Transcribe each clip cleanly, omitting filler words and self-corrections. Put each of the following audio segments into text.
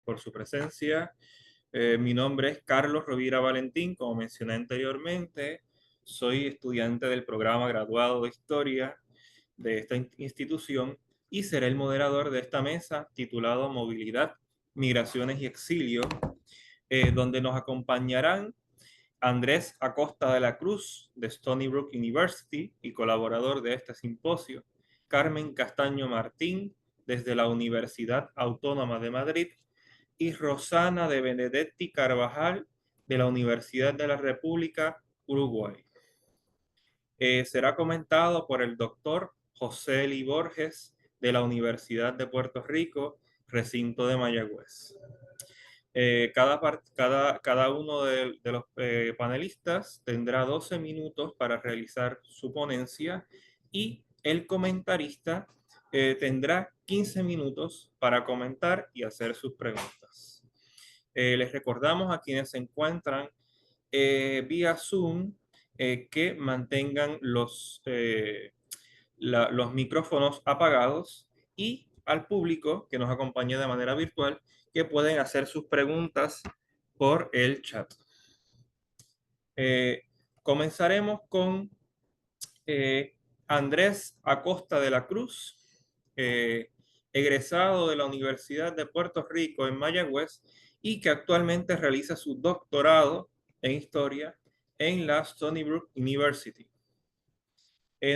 por su presencia. Mi nombre es Carlos Rovira Valentín, como mencioné anteriormente. Soy estudiante del programa graduado de Historia de esta institución y seré el moderador de esta mesa titulado Movilidad, Migraciones y Exilio, donde nos acompañarán Andrés Acosta de la Cruz, de Stony Brook University y colaborador de este simposio; Carmen Castaño Martín, desde la Universidad Autónoma de Madrid; y Rosana de Benedetti Carvajal, de la Universidad de la República Uruguay. Será comentado por el doctor José Eli Borges, de la Universidad de Puerto Rico, recinto de Mayagüez. Cada uno de los panelistas tendrá 12 minutos para realizar su ponencia y el comentarista tendrá 15 minutos para comentar y hacer sus preguntas. Les recordamos a quienes se encuentran vía Zoom que mantengan los micrófonos apagados, y al público que nos acompañe de manera virtual que pueden hacer sus preguntas por el chat. Eh, Comenzaremos con Andrés Acosta de la Cruz, egresado de la Universidad de Puerto Rico en Mayagüez y que actualmente realiza su doctorado en historia en la Stony Brook University.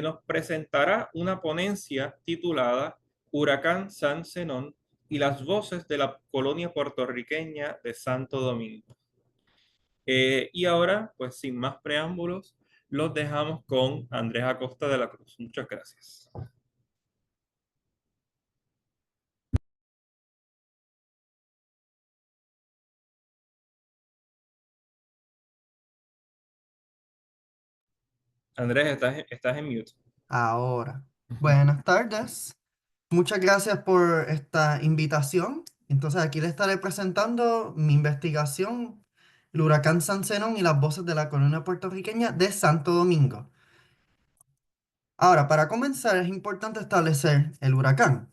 Nos presentará una ponencia titulada Huracán San Zenón y las voces de la colonia puertorriqueña de Santo Domingo. Y ahora, pues sin más preámbulos, los dejamos con Andrés Acosta de la Cruz. Muchas gracias. Andrés, estás en mute. Ahora, buenas tardes. Muchas gracias por esta invitación. Entonces, aquí le estaré presentando mi investigación, el huracán San Zenón y las voces de la colonia puertorriqueña de Santo Domingo. Ahora, para comenzar, es importante establecer el huracán.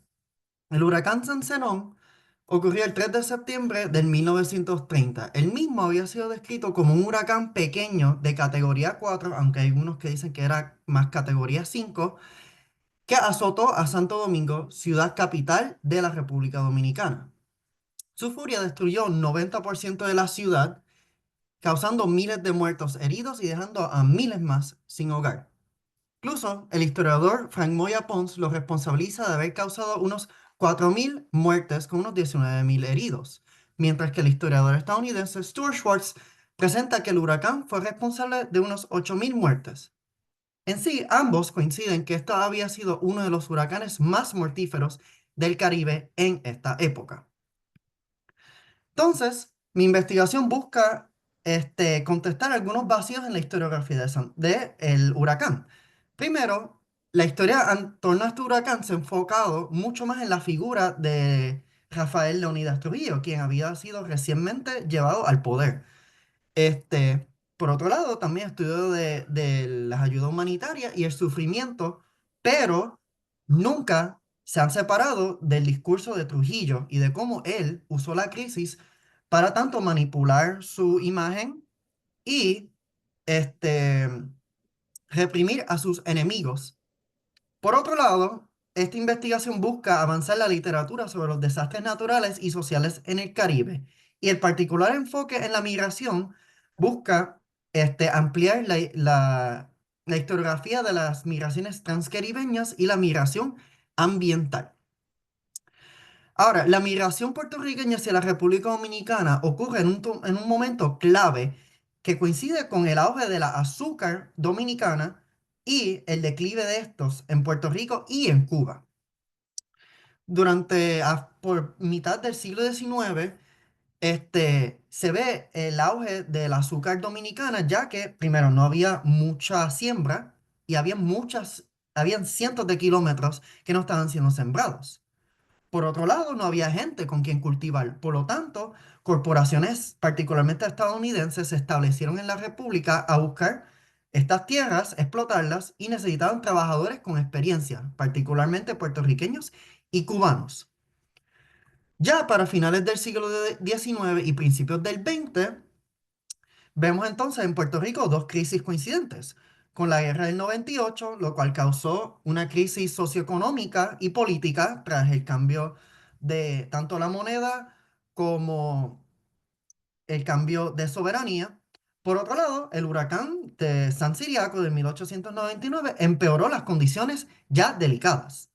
El huracán San Zenón ocurrió el 3 de septiembre del 1930. El mismo había sido descrito como un huracán pequeño de categoría 4, aunque hay unos que dicen que era más categoría 5, que azotó a Santo Domingo, ciudad capital de la República Dominicana. Su furia destruyó 90% de la ciudad, causando miles de muertos, heridos y dejando a miles más sin hogar. Incluso el historiador Frank Moya Pons lo responsabiliza de haber causado unos 4.000 muertes con unos 19.000 heridos, mientras que el historiador estadounidense Stuart Schwartz presenta que el huracán fue responsable de unos 8.000 muertes. En sí, ambos coinciden que esto había sido uno de los huracanes más mortíferos del Caribe en esta época. Entonces, mi investigación busca contestar algunos vacíos en la historiografía del huracán. Primero, la historia en torno a este huracán se ha enfocado mucho más en la figura de Rafael Leónidas Trujillo, quien había sido recientemente llevado al poder. Por otro lado, también estudio de las ayudas humanitarias y el sufrimiento, pero nunca se han separado del discurso de Trujillo y de cómo él usó la crisis para tanto manipular su imagen y este, reprimir a sus enemigos. Por otro lado, esta investigación busca avanzar la literatura sobre los desastres naturales y sociales en el Caribe, y el particular enfoque en la migración busca ampliar la historiografía de las migraciones transcaribeñas y la migración ambiental. Ahora, la migración puertorriqueña hacia la República Dominicana ocurre en un momento clave que coincide con el auge de la azúcar dominicana y el declive de estos en Puerto Rico y en Cuba. Por mitad del siglo XIX, se ve el auge del azúcar dominicana, ya que primero no había mucha siembra y habían cientos de kilómetros que no estaban siendo sembrados. Por otro lado, no había gente con quien cultivar. Por lo tanto, corporaciones, particularmente estadounidenses, se establecieron en la República a buscar estas tierras, explotarlas, y necesitaban trabajadores con experiencia, particularmente puertorriqueños y cubanos. Ya para finales del siglo XIX y principios del XX, vemos entonces en Puerto Rico dos crisis coincidentes, con la guerra del 98, lo cual causó una crisis socioeconómica y política tras el cambio de tanto la moneda como el cambio de soberanía. Por otro lado, el huracán de San Siriaco de 1899 empeoró las condiciones ya delicadas.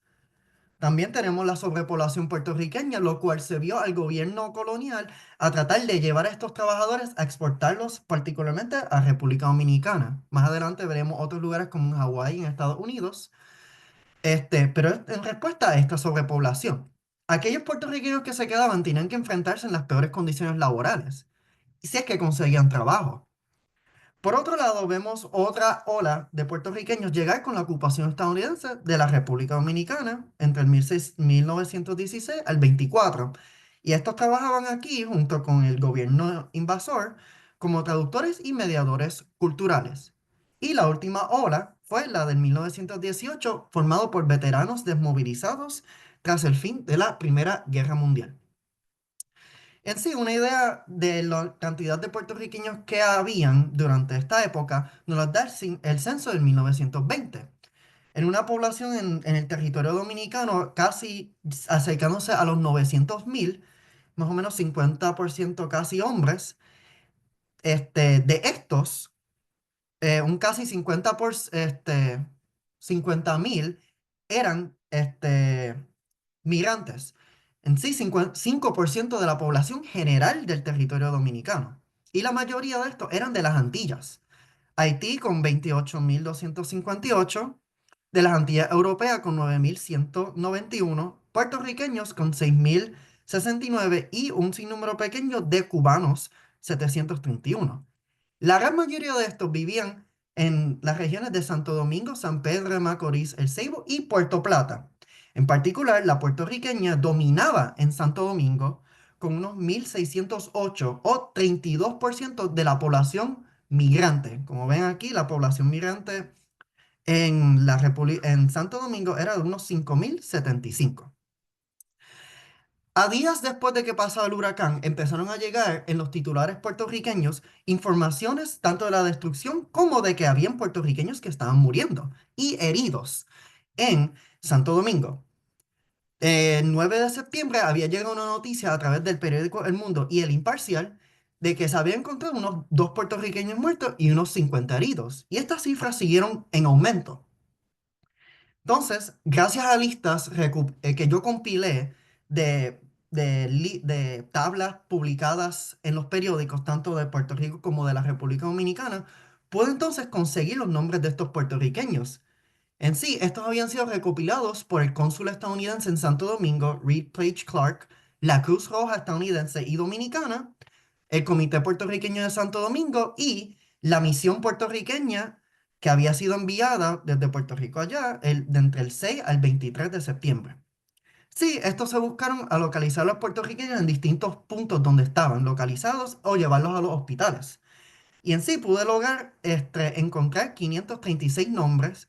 También tenemos la sobrepoblación puertorriqueña, lo cual se vio al gobierno colonial a tratar de llevar a estos trabajadores a exportarlos particularmente a República Dominicana. Más adelante veremos otros lugares como en Hawái, en Estados Unidos. Pero en respuesta a esta sobrepoblación, aquellos puertorriqueños que se quedaban tenían que enfrentarse en las peores condiciones laborales, y si es que conseguían trabajo. Por otro lado, vemos otra ola de puertorriqueños llegar con la ocupación estadounidense de la República Dominicana entre el 1916 al 24. Y estos trabajaban aquí junto con el gobierno invasor como traductores y mediadores culturales. Y la última ola fue la del 1918, formado por veteranos desmovilizados tras el fin de la Primera Guerra Mundial. En sí, una idea de la cantidad de puertorriqueños que habían durante esta época nos la da el censo del 1920. En una población en el territorio dominicano casi acercándose a los 900.000, más o menos 50% casi hombres, de estos, un casi 50.000 eran migrantes. En sí, 5% de la población general del territorio dominicano. Y la mayoría de estos eran de las Antillas. Haití con 28.258, de las Antillas Europeas con 9.191, puertorriqueños con 6.069 y un sinnúmero pequeño de cubanos, 731. La gran mayoría de estos vivían en las regiones de Santo Domingo, San Pedro de Macorís, El Seibo y Puerto Plata. En particular, la puertorriqueña dominaba en Santo Domingo con unos 1.608 o 32% de la población migrante. Como ven aquí, la población migrante en Santo Domingo era de unos 5.075. A días después de que pasó el huracán, empezaron a llegar en los titulares puertorriqueños informaciones tanto de la destrucción como de que habían puertorriqueños que estaban muriendo y heridos en Santo Domingo. El 9 de septiembre había llegado una noticia a través del periódico El Mundo y El Imparcial de que se habían encontrado unos dos puertorriqueños muertos y unos 50 heridos. Y estas cifras siguieron en aumento. Entonces, gracias a listas que yo compilé de tablas publicadas en los periódicos, tanto de Puerto Rico como de la República Dominicana, pude entonces conseguir los nombres de estos puertorriqueños. En sí, estos habían sido recopilados por el cónsul estadounidense en Santo Domingo, Reed Page Clark, la Cruz Roja estadounidense y dominicana, el Comité Puertorriqueño de Santo Domingo y la misión puertorriqueña que había sido enviada desde Puerto Rico allá de entre el 6 al 23 de septiembre. Sí, estos se buscaron a localizar a los puertorriqueños en distintos puntos donde estaban localizados o llevarlos a los hospitales. Y en sí pude lograr encontrar 536 nombres,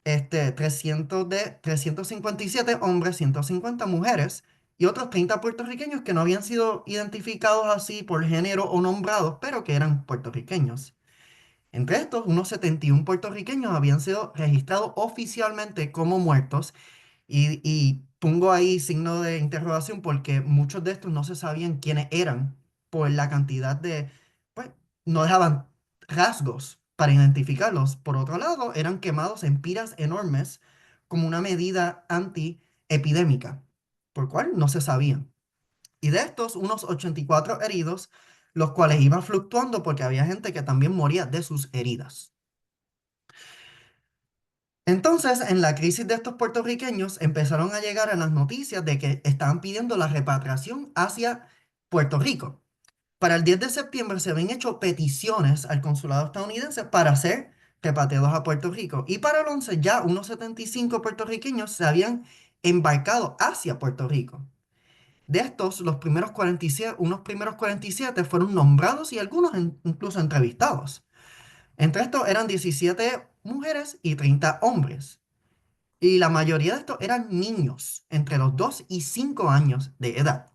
357 hombres, 150 mujeres y otros 30 puertorriqueños que no habían sido identificados así por género o nombrados, pero que eran puertorriqueños. Entre estos, unos 71 puertorriqueños habían sido registrados oficialmente como muertos y pongo ahí signo de interrogación porque muchos de estos no se sabían quiénes eran por la cantidad pues, no dejaban rasgos para identificarlos. Por otro lado, eran quemados en piras enormes como una medida antiepidémica, por cual no se sabían. Y de estos, unos 84 heridos, los cuales iban fluctuando porque había gente que también moría de sus heridas. Entonces, en la crisis de estos puertorriqueños, empezaron a llegar a las noticias de que estaban pidiendo la repatriación hacia Puerto Rico. Para el 10 de septiembre se habían hecho peticiones al consulado estadounidense para ser repatriados a Puerto Rico. Y para el 11 ya unos 75 puertorriqueños se habían embarcado hacia Puerto Rico. De estos, unos primeros 47 fueron nombrados y algunos incluso entrevistados. Entre estos eran 17 mujeres y 30 hombres. Y la mayoría de estos eran niños, entre los 2 y 5 años de edad.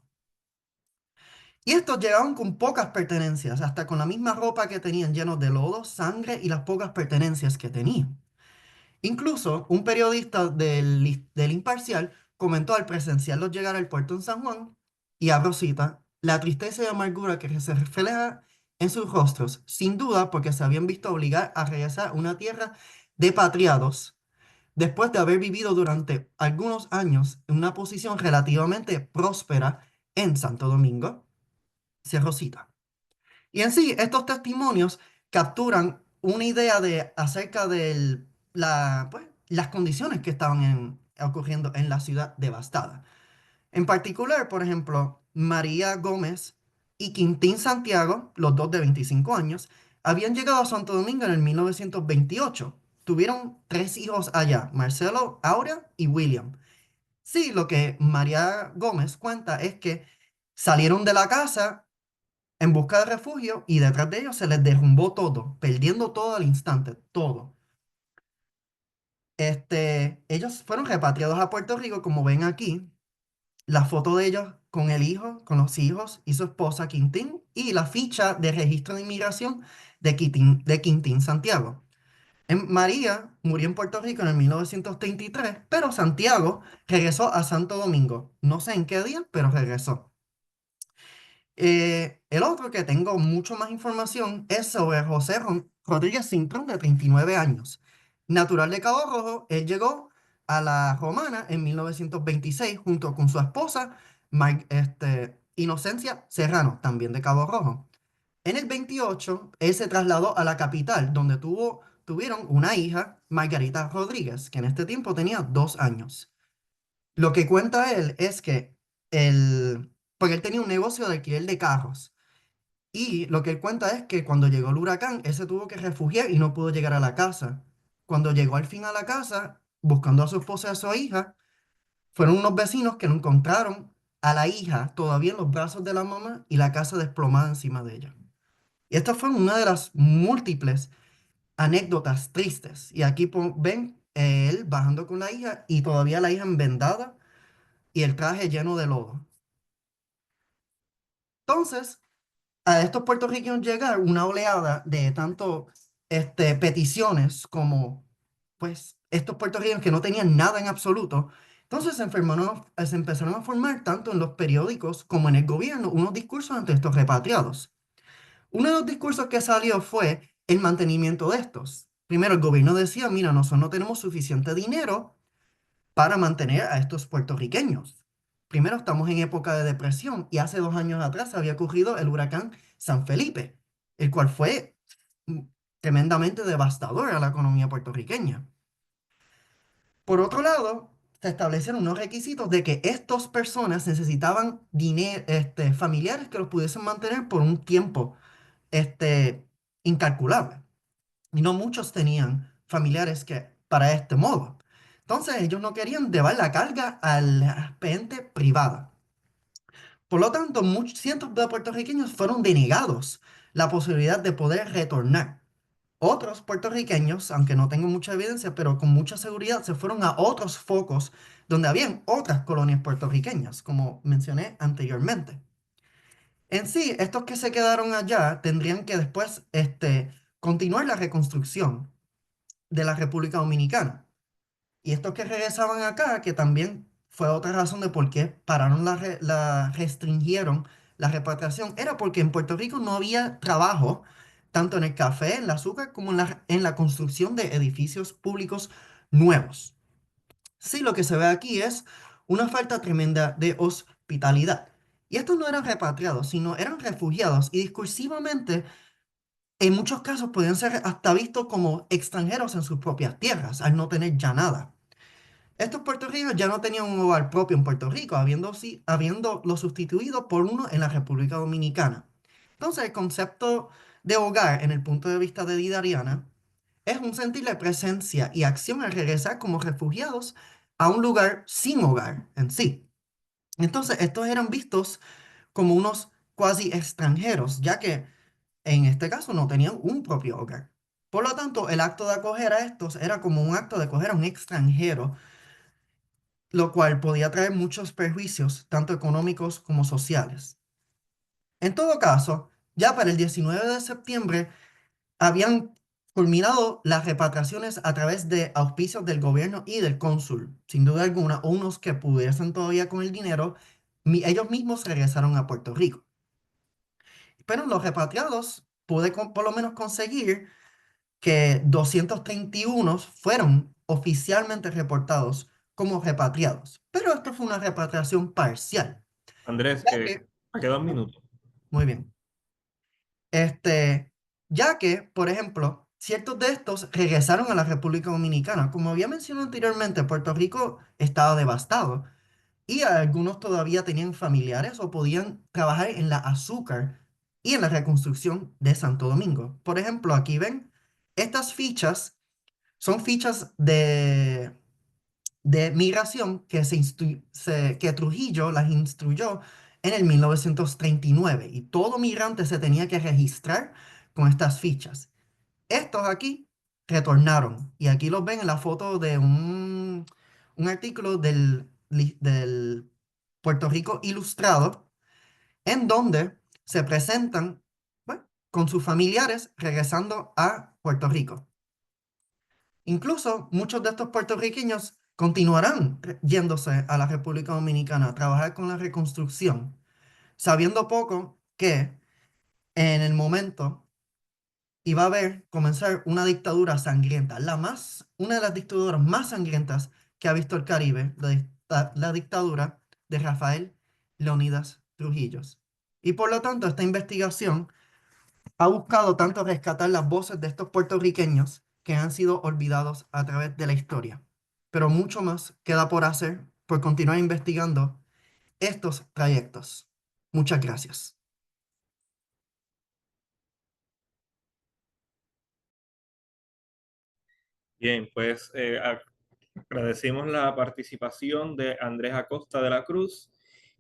Y estos llegaban con pocas pertenencias, hasta con la misma ropa que tenían, llenos de lodo, sangre y las pocas pertenencias que tenían. Incluso un periodista del Imparcial comentó al presenciarlos llegar al puerto en San Juan, y abro cita, la tristeza y amargura que se refleja en sus rostros, sin duda porque se habían visto obligar a regresar a una tierra de patriados, después de haber vivido durante algunos años en una posición relativamente próspera en Santo Domingo. Cierro cita. Y en sí, estos testimonios capturan una idea acerca de pues, las condiciones que estaban ocurriendo en la ciudad devastada. En particular, por ejemplo, María Gómez y Quintín Santiago, los dos de 25 años, habían llegado a Santo Domingo en el 1928. Tuvieron tres hijos allá, Marcelo, Aurea y William. Sí, lo que María Gómez cuenta es que salieron de la casa en busca de refugio y detrás de ellos se les derrumbó todo, perdiendo todo al instante, todo. Ellos fueron repatriados a Puerto Rico, como ven aquí, la foto de ellos con el hijo, con los hijos y su esposa Quintín, y la ficha de registro de inmigración de Quintín Santiago. María murió en Puerto Rico en el 1933, pero Santiago regresó a Santo Domingo. No sé en qué día, pero regresó. El otro que tengo mucho más información es sobre José Rodríguez Cintrón, de 39 años. Natural de Cabo Rojo, él llegó a la Romana en 1926 junto con su esposa, Inocencia Serrano, también de Cabo Rojo. En el 28, él se trasladó a la capital, donde tuvieron una hija, Margarita Rodríguez, que en este tiempo tenía 2 años. Lo que cuenta él es que porque él tenía un negocio de alquiler de carros. Y lo que él cuenta es que cuando llegó el huracán, él se tuvo que refugiar y no pudo llegar a la casa. Cuando llegó al fin a la casa, buscando a su esposa y a su hija, fueron unos vecinos que lo encontraron a la hija todavía en los brazos de la mamá y la casa desplomada encima de ella. Y esta fue una de las múltiples anécdotas tristes. Y aquí ven él bajando con la hija y todavía la hija envendada y el traje lleno de lodo. Entonces, a estos puertorriqueños llegar una oleada de tanto peticiones como pues estos puertorriqueños que no tenían nada en absoluto. Entonces se empezaron a formar tanto en los periódicos como en el gobierno unos discursos ante estos repatriados. Uno de los discursos que salió fue el mantenimiento de estos. Primero, el gobierno decía, mira, nosotros no tenemos suficiente dinero para mantener a estos puertorriqueños. Primero, estamos en época de depresión y hace 2 años atrás había ocurrido el huracán San Felipe, el cual fue mm, tremendamente devastador a la economía puertorriqueña. Por otro lado, se establecieron unos requisitos de que estas personas necesitaban dinero, familiares que los pudiesen mantener por un tiempo incalculable. Y no muchos tenían familiares que para este modo. Entonces ellos no querían llevar la carga a la gente privada. Por lo tanto, cientos de puertorriqueños fueron denegados la posibilidad de poder retornar. Otros puertorriqueños, aunque no tengo mucha evidencia, pero con mucha seguridad, se fueron a otros focos donde habían otras colonias puertorriqueñas, como mencioné anteriormente. En sí, estos que se quedaron allá tendrían que después continuar la reconstrucción de la República Dominicana. Y estos que regresaban acá, que también fue otra razón de por qué pararon restringieron la repatriación, era porque en Puerto Rico no había trabajo, tanto en el café, en el azúcar, como en la construcción de edificios públicos nuevos. Sí, lo que se ve aquí es una falta tremenda de hospitalidad. Y estos no eran repatriados, sino eran refugiados y discursivamente en muchos casos podían ser hasta vistos como extranjeros en sus propias tierras, al no tener ya nada. Estos puertorriqueños ya no tenían un hogar propio en Puerto Rico, habiéndolo sustituido por uno en la República Dominicana. Entonces, el concepto de hogar, en el punto de vista de Didariana, es un sentir de presencia y acción al regresar como refugiados a un lugar sin hogar en sí. Entonces, estos eran vistos como unos cuasi extranjeros, ya que en este caso no tenían un propio hogar. Por lo tanto, el acto de acoger a estos era como un acto de acoger a un extranjero lo cual podía traer muchos perjuicios, tanto económicos como sociales. En todo caso, ya para el 19 de septiembre habían culminado las repatriaciones a través de auspicios del gobierno y del cónsul, sin duda alguna, o unos que pudiesen todavía con el dinero, ellos mismos regresaron a Puerto Rico. Pero los repatriados pude por lo menos conseguir que 231 fueron oficialmente reportados como repatriados. Pero esto fue una repatriación parcial, Andrés, ya que, me queda un ah, minuto. muy bien, este, ya que, por ejemplo, ciertos de estos regresaron a la República Dominicana. Como había mencionado anteriormente, Puerto Rico estaba devastado y algunos todavía tenían familiares o podían trabajar en la azúcar y en la reconstrucción de Santo Domingo. Por ejemplo, aquí ven, estas fichas son fichas de migración que, que Trujillo las instruyó en el 1939 y todo migrante se tenía que registrar con estas fichas. Estos aquí retornaron y aquí los ven en la foto de un artículo del Puerto Rico Ilustrado en donde se presentan, bueno, con sus familiares regresando a Puerto Rico. Incluso muchos de estos puertorriqueños continuarán yéndose a la República Dominicana a trabajar con la reconstrucción, sabiendo poco que en el momento iba a haber comenzar una dictadura sangrienta, una de las dictaduras más sangrientas que ha visto el Caribe, la dictadura de Rafael Leónidas Trujillo. Y por lo tanto, esta investigación ha buscado tanto rescatar las voces de estos puertorriqueños que han sido olvidados a través de la historia. Pero mucho más queda por hacer por continuar investigando estos trayectos. Muchas gracias. Bien, pues agradecemos la participación de Andrés Acosta de la Cruz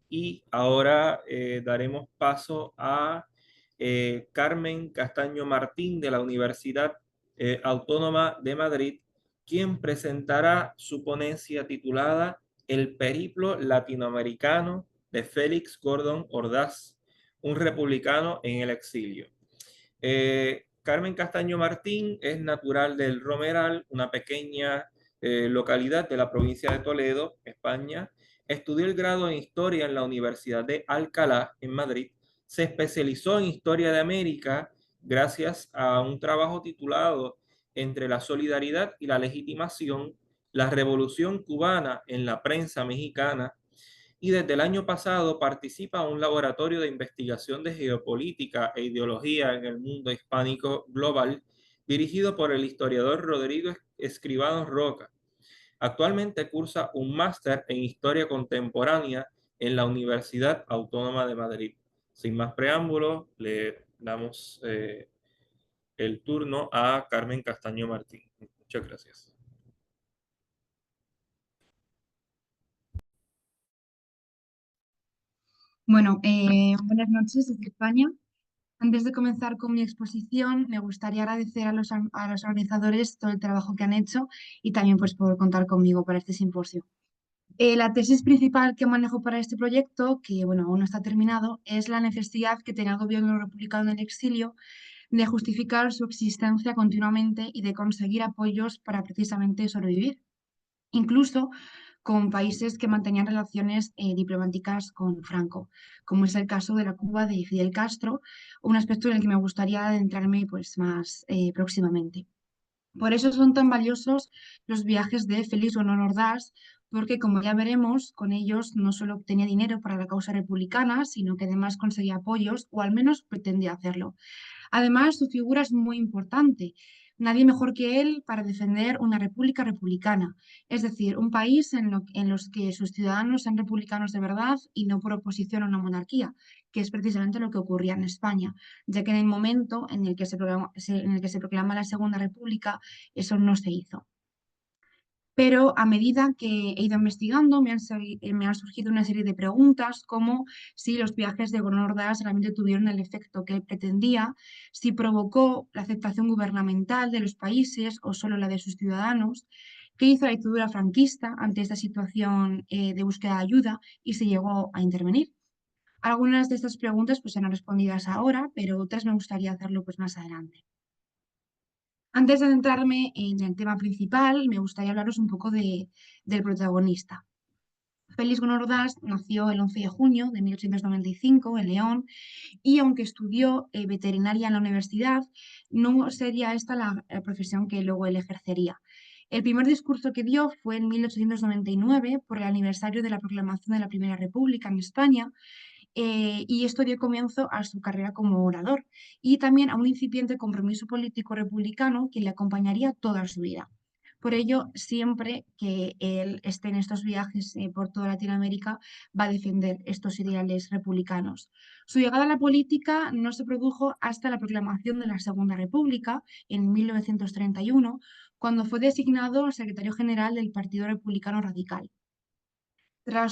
y ahora daremos paso a Carmen Castaño Martín de la Universidad Autónoma de Madrid, quien presentará su ponencia titulada El periplo latinoamericano de Félix Gordon Ordaz, un republicano en el exilio. Carmen Castaño Martín es natural del Romeral, una pequeña localidad de la provincia de Toledo, España. Estudió el grado en Historia en la Universidad de Alcalá, en Madrid. Se especializó en Historia de América gracias a un trabajo titulado Entre la solidaridad y la legitimación, la revolución cubana en la prensa mexicana, y desde el año pasado participa en un laboratorio de investigación de geopolítica e ideología en el mundo hispánico global, dirigido por el historiador Rodrigo Escribano Roca. Actualmente cursa un máster en Historia Contemporánea en la Universidad Autónoma de Madrid. Sin más preámbulos, le damos el turno a Carmen Castaño Martín. Muchas gracias. Bueno, buenas noches desde España. Antes de comenzar con mi exposición, me gustaría agradecer a los organizadores todo el trabajo que han hecho y también pues por contar conmigo para este simposio. La tesis principal que manejo para este proyecto, que bueno, aún no está terminado, es la necesidad que tenía el gobierno republicano en el exilio de justificar su existencia continuamente y de conseguir apoyos para precisamente sobrevivir, incluso con países que mantenían relaciones diplomáticas con Franco, como es el caso de la Cuba de Fidel Castro, un aspecto en el que me gustaría adentrarme pues, más próximamente. Por eso son tan valiosos los viajes de Félix Honor Ordaz, porque como ya veremos, con ellos no solo obtenía dinero para la causa republicana, sino que además conseguía apoyos, o al menos pretendía hacerlo. Además, su figura es muy importante. Nadie mejor que él para defender una república republicana, es decir, un país en los que sus ciudadanos sean republicanos de verdad y no por oposición a una monarquía, que es precisamente lo que ocurría en España, ya que en el momento en el que en el que se proclama la Segunda República, eso no se hizo. Pero a medida que he ido investigando, me han surgido una serie de preguntas, como si los viajes de Gordon Ordaz realmente tuvieron el efecto que él pretendía, si provocó la aceptación gubernamental de los países o solo la de sus ciudadanos, ¿Qué hizo la dictadura franquista ante esta situación de búsqueda de ayuda y se llegó a intervenir? Algunas de estas preguntas pues serán respondidas ahora, pero otras me gustaría hacerlo pues más adelante. Antes de adentrarme en el tema principal, me gustaría hablaros un poco del protagonista. Félix Gómez Ordás nació el 11 de junio de 1895 en León y aunque estudió veterinaria en la universidad, no sería esta la profesión que luego él ejercería. El primer discurso que dio fue en 1899 por el aniversario de la proclamación de la Primera República en España, y esto dio comienzo a su carrera como orador y también a un incipiente compromiso político republicano que le acompañaría toda su vida. Por ello, siempre que él esté en estos viajes por toda Latinoamérica, va a defender estos ideales republicanos. Su llegada a la política no se produjo hasta la proclamación de la Segunda República en 1931, cuando fue designado secretario general del Partido Republicano Radical. Tras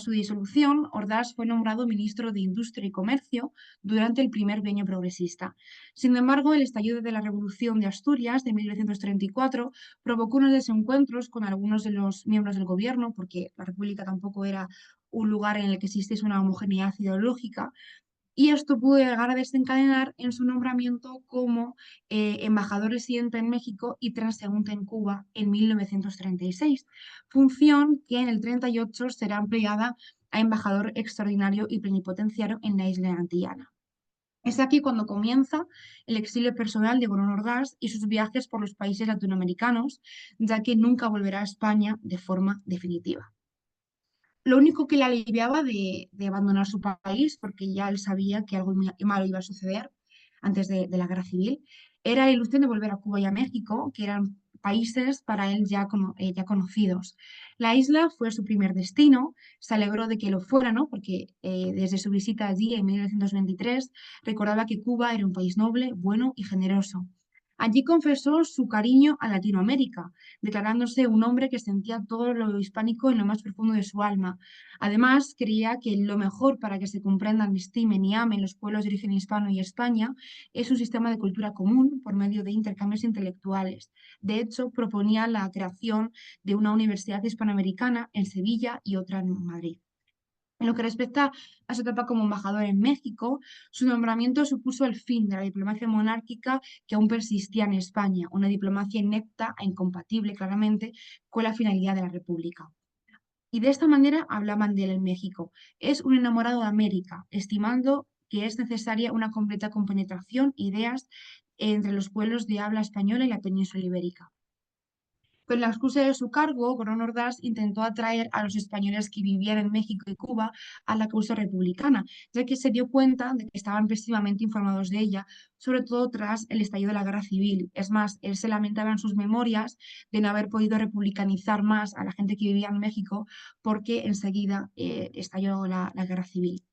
su disolución, Ordaz fue nombrado ministro de Industria y Comercio durante el primer bienio progresista. Sin embargo, el estallido de la Revolución de Asturias de 1934 provocó unos desencuentros con algunos de los miembros del gobierno, porque la República tampoco era un lugar en el que existiese una homogeneidad ideológica, y esto pudo llegar a desencadenar en su nombramiento como embajador residente en México y transeúnte en Cuba en 1936, función que en el 38 será ampliada a embajador extraordinario y plenipotenciario en la isla antillana. Es aquí cuando comienza el exilio personal de Gómez Ordaz y sus viajes por los países latinoamericanos, ya que nunca volverá a España de forma definitiva. Lo único que le aliviaba de abandonar su país, porque ya él sabía que algo malo iba a suceder antes de la guerra civil, era la ilusión de volver a Cuba y a México, que eran países para él ya conocidos. La isla fue su primer destino, se alegró de que lo fuera, ¿no? Porque desde su visita allí en 1923 recordaba que Cuba era un país noble, bueno y generoso. Allí confesó su cariño a Latinoamérica, declarándose un hombre que sentía todo lo hispánico en lo más profundo de su alma. Además, creía que lo mejor para que se comprendan, estimen y amen los pueblos de origen hispano y España es un sistema de cultura común por medio de intercambios intelectuales. De hecho, proponía la creación de una universidad hispanoamericana en Sevilla y otra en Madrid. En lo que respecta a su etapa como embajador en México, su nombramiento supuso el fin de la diplomacia monárquica que aún persistía en España, una diplomacia inepta e incompatible claramente con la finalidad de la República. Y de esta manera hablaban de él en México. Es un enamorado de América, estimando que es necesaria una completa compenetración de ideas entre los pueblos de habla española y la península ibérica. Con la excusa de su cargo, Gómez Ordaz intentó atraer a los españoles que vivían en México y Cuba a la causa republicana, ya que se dio cuenta de que estaban pésimamente informados de ella, sobre todo tras el estallido de la Guerra Civil. Es más, él se lamentaba en sus memorias de no haber podido republicanizar más a la gente que vivía en México porque enseguida estalló la Guerra Civil.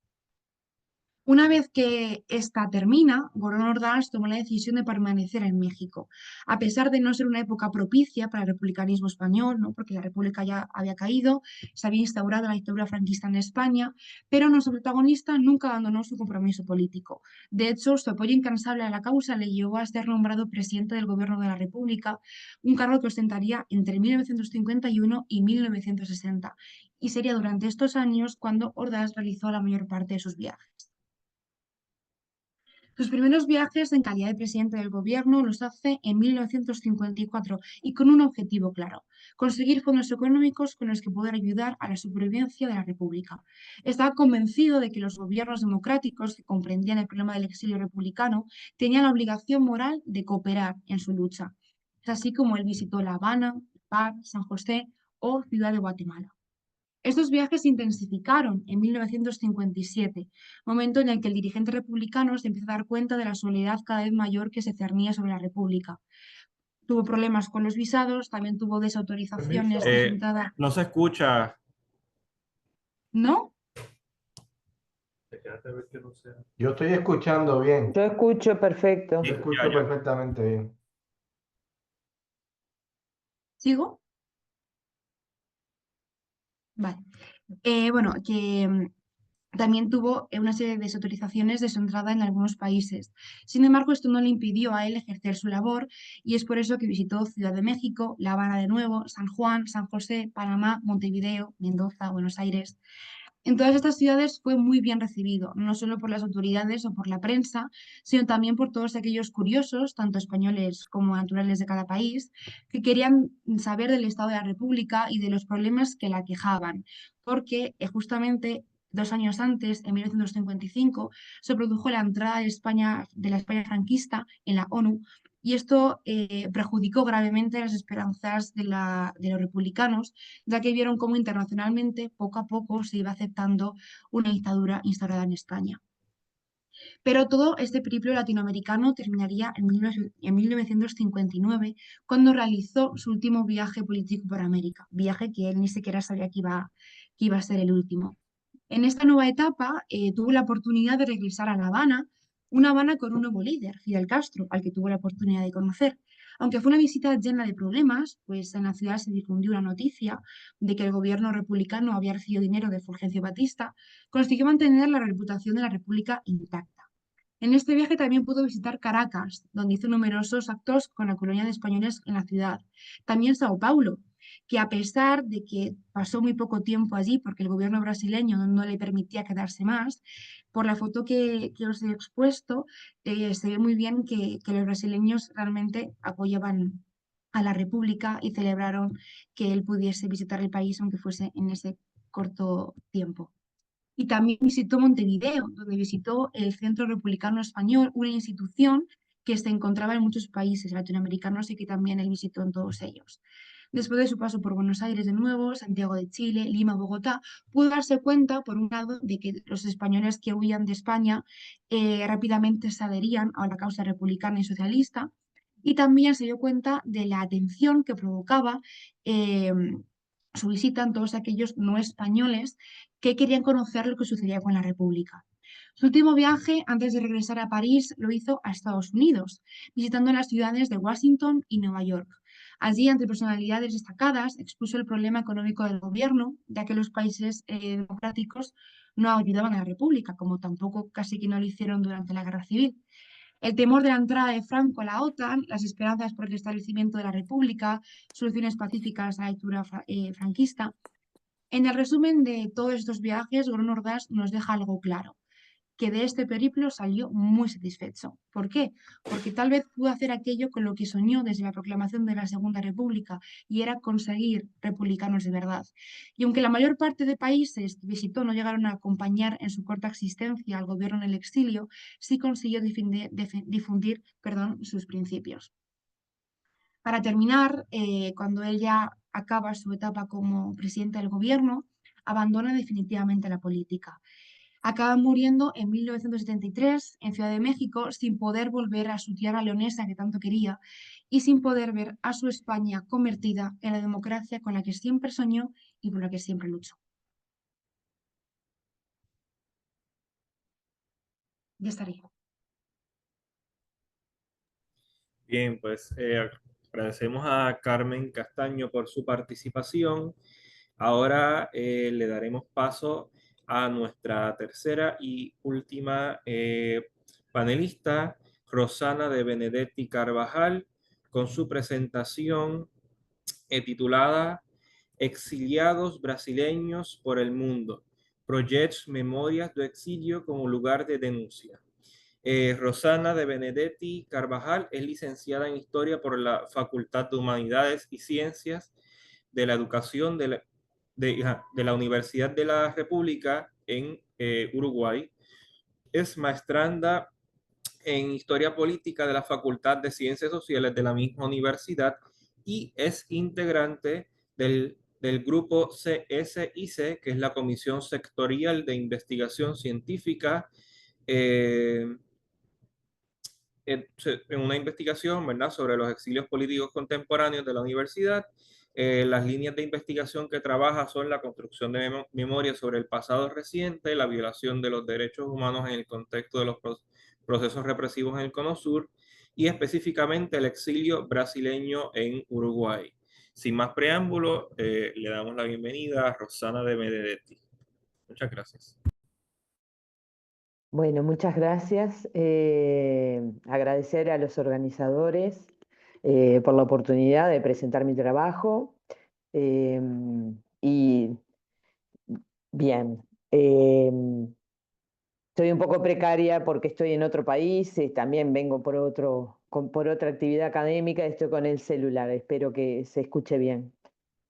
Una vez que esta termina, Gómez Ordaz tomó la decisión de permanecer en México, a pesar de no ser una época propicia para el republicanismo español, ¿no? Porque la República ya había caído, se había instaurado la dictadura franquista en España, pero nuestro protagonista nunca abandonó su compromiso político. De hecho, su apoyo incansable a la causa le llevó a ser nombrado presidente del Gobierno de la República, un cargo que ostentaría entre 1951 y 1960, y sería durante estos años cuando Ordaz realizó la mayor parte de sus viajes. Sus primeros viajes en calidad de presidente del gobierno los hace en 1954 y con un objetivo claro: conseguir fondos económicos con los que poder ayudar a la supervivencia de la República. Estaba convencido de que los gobiernos democráticos que comprendían el problema del exilio republicano tenían la obligación moral de cooperar en su lucha. Es así como él visitó La Habana, Paz, San José o Ciudad de Guatemala. Estos viajes se intensificaron en 1957, momento en el que el dirigente republicano se empieza a dar cuenta de la soledad cada vez mayor que se cernía sobre la República. Tuvo problemas con los visados, también tuvo desautorizaciones de su entrada. No se escucha. ¿No? Yo estoy escuchando bien. Yo escucho perfecto. Yo escucho perfectamente bien. ¿Sigo? Vale. Bueno, que también tuvo una serie de desautorizaciones de su entrada en algunos países. Sin embargo, esto no le impidió a él ejercer su labor y es por eso que visitó Ciudad de México, La Habana de nuevo, San Juan, San José, Panamá, Montevideo, Mendoza, Buenos Aires. En todas estas ciudades fue muy bien recibido, no solo por las autoridades o por la prensa, sino también por todos aquellos curiosos, tanto españoles como naturales de cada país, que querían saber del estado de la República y de los problemas que la aquejaban, porque justamente 2 años antes, en 1955, se produjo la entrada de la España franquista en la ONU, y esto perjudicó gravemente las esperanzas de los republicanos, ya que vieron cómo internacionalmente poco a poco se iba aceptando una dictadura instaurada en España. Pero todo este periplo latinoamericano terminaría en 1959, cuando realizó su último viaje político por América, viaje que él ni siquiera sabía que iba a ser el último. En esta nueva etapa tuvo la oportunidad de regresar a La Habana, una Habana con un nuevo líder, Fidel Castro, al que tuvo la oportunidad de conocer. Aunque fue una visita llena de problemas, pues en la ciudad se difundió una noticia de que el gobierno republicano había recibido dinero de Fulgencio Batista, consiguió mantener la reputación de la República intacta. En este viaje también pudo visitar Caracas, donde hizo numerosos actos con la colonia de españoles en la ciudad. También Sao Paulo, que a pesar de que pasó muy poco tiempo allí porque el gobierno brasileño no le permitía quedarse más, por la foto que os he expuesto, se ve muy bien que los brasileños realmente apoyaban a la República y celebraron que él pudiese visitar el país, aunque fuese en ese corto tiempo. Y también visitó Montevideo, donde visitó el Centro Republicano Español, una institución que se encontraba en muchos países latinoamericanos y que también él visitó en todos ellos. Después de su paso por Buenos Aires de nuevo, Santiago de Chile, Lima, Bogotá, pudo darse cuenta, por un lado, de que los españoles que huían de España rápidamente se adherían a la causa republicana y socialista, y también se dio cuenta de la atención que provocaba eh, su visita en todos aquellos no españoles que querían conocer lo que sucedía con la República. Su último viaje, antes de regresar a París, lo hizo a Estados Unidos, visitando las ciudades de Washington y Nueva York. Allí, ante personalidades destacadas, expuso el problema económico del gobierno, ya que los países democráticos no ayudaban a la República, como tampoco casi que no lo hicieron durante la Guerra Civil. El temor de la entrada de Franco a la OTAN, las esperanzas por el establecimiento de la República, soluciones pacíficas a la dictadura franquista. En el resumen de todos estos viajes, Bruno Ordaz nos deja algo claro, que de este periplo salió muy satisfecho. ¿Por qué? Porque tal vez pudo hacer aquello con lo que soñó desde la proclamación de la Segunda República, y era conseguir republicanos de verdad. Y aunque la mayor parte de países que visitó no llegaron a acompañar en su corta existencia al gobierno en el exilio, sí consiguió difundir sus principios. Para terminar, cuando él ya acaba su etapa como presidente del gobierno, abandona definitivamente la política. Acaba muriendo en 1973 en Ciudad de México sin poder volver a su tierra leonesa que tanto quería y sin poder ver a su España convertida en la democracia con la que siempre soñó y por la que siempre luchó. Ya estaría. Bien, pues agradecemos a Carmen Castaño por su participación. Ahora le daremos paso a nuestra tercera y última panelista, Rosana de Benedetti Carvajal, con su presentación titulada Exiliados brasileños por el mundo, Proyectos Memorias do Exilio como lugar de denuncia. Rosana de Benedetti Carvajal es licenciada en Historia por la Facultad de Humanidades y Ciencias de la Educación de la Universidad de la República en Uruguay. Es maestranda en Historia Política de la Facultad de Ciencias Sociales de la misma universidad y es integrante del grupo CSIC, que es la Comisión Sectorial de Investigación Científica, en una investigación, ¿verdad?, sobre los exilios políticos contemporáneos de la universidad. Las líneas de investigación que trabaja son la construcción de memoria sobre el pasado reciente, la violación de los derechos humanos en el contexto de los procesos represivos en el Cono Sur y específicamente el exilio brasileño en Uruguay. Sin más preámbulo, le damos la bienvenida a Rosana de Benedetti. Muchas gracias. Bueno, muchas gracias. Agradecer a los organizadores por la oportunidad de presentar mi trabajo. Eh, y bien, estoy un poco precaria porque estoy en otro país, también vengo por otra actividad académica, estoy con el celular, espero que se escuche bien.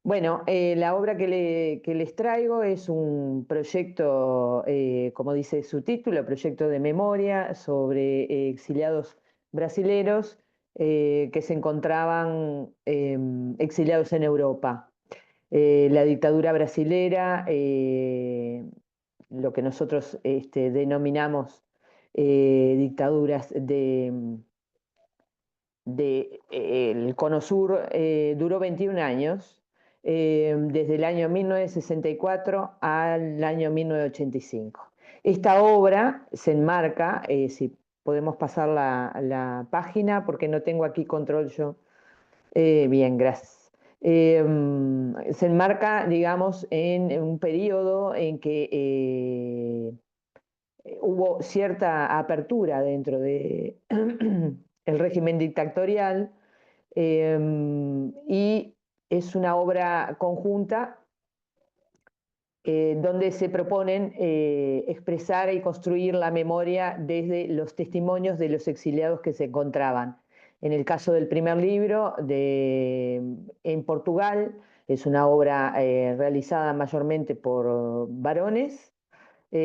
Bueno, la obra que les traigo es un proyecto, como dice su título, proyecto de memoria sobre exiliados brasileros que se encontraban exiliados en Europa. La dictadura brasilera, lo que nosotros denominamos dictaduras el Cono Sur, duró 21 años, desde el año 1964 al año 1985. Esta obra se enmarca, si podemos pasar la página, porque no tengo aquí control yo. Bien, gracias. Se enmarca, digamos, en un periodo en que hubo cierta apertura dentro de el régimen dictatorial, y es una obra conjunta donde se proponen expresar y construir la memoria desde los testimonios de los exiliados que se encontraban. En el caso del primer libro, en Portugal, es una obra realizada mayormente por varones, y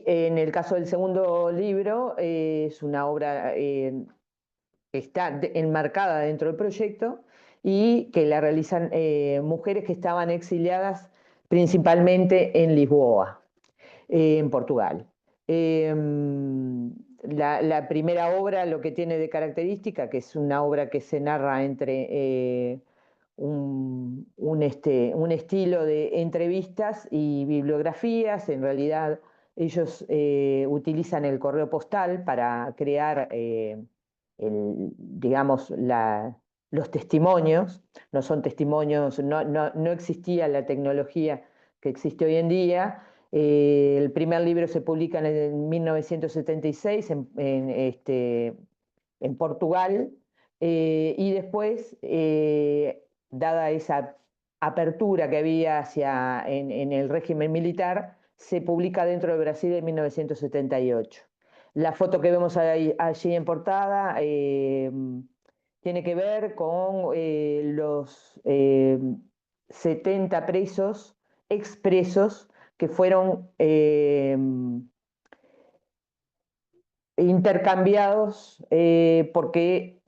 en el caso del segundo libro, es una obra está enmarcada dentro del proyecto y que la realizan mujeres que estaban exiliadas principalmente en Lisboa, en Portugal. La primera obra lo que tiene de característica, que es una obra que se narra entre un estilo de entrevistas y bibliografías. En realidad ellos utilizan el correo postal para crear digamos, los testimonios. No son testimonios, no existía la tecnología que existe hoy en día. El primer libro se publica en 1976 en Portugal, y después, dada esa apertura que había en el régimen militar, se publica dentro de Brasil en 1978. La foto que vemos allí en portada tiene que ver con los 70 presos, expresos, que fueron intercambiados porque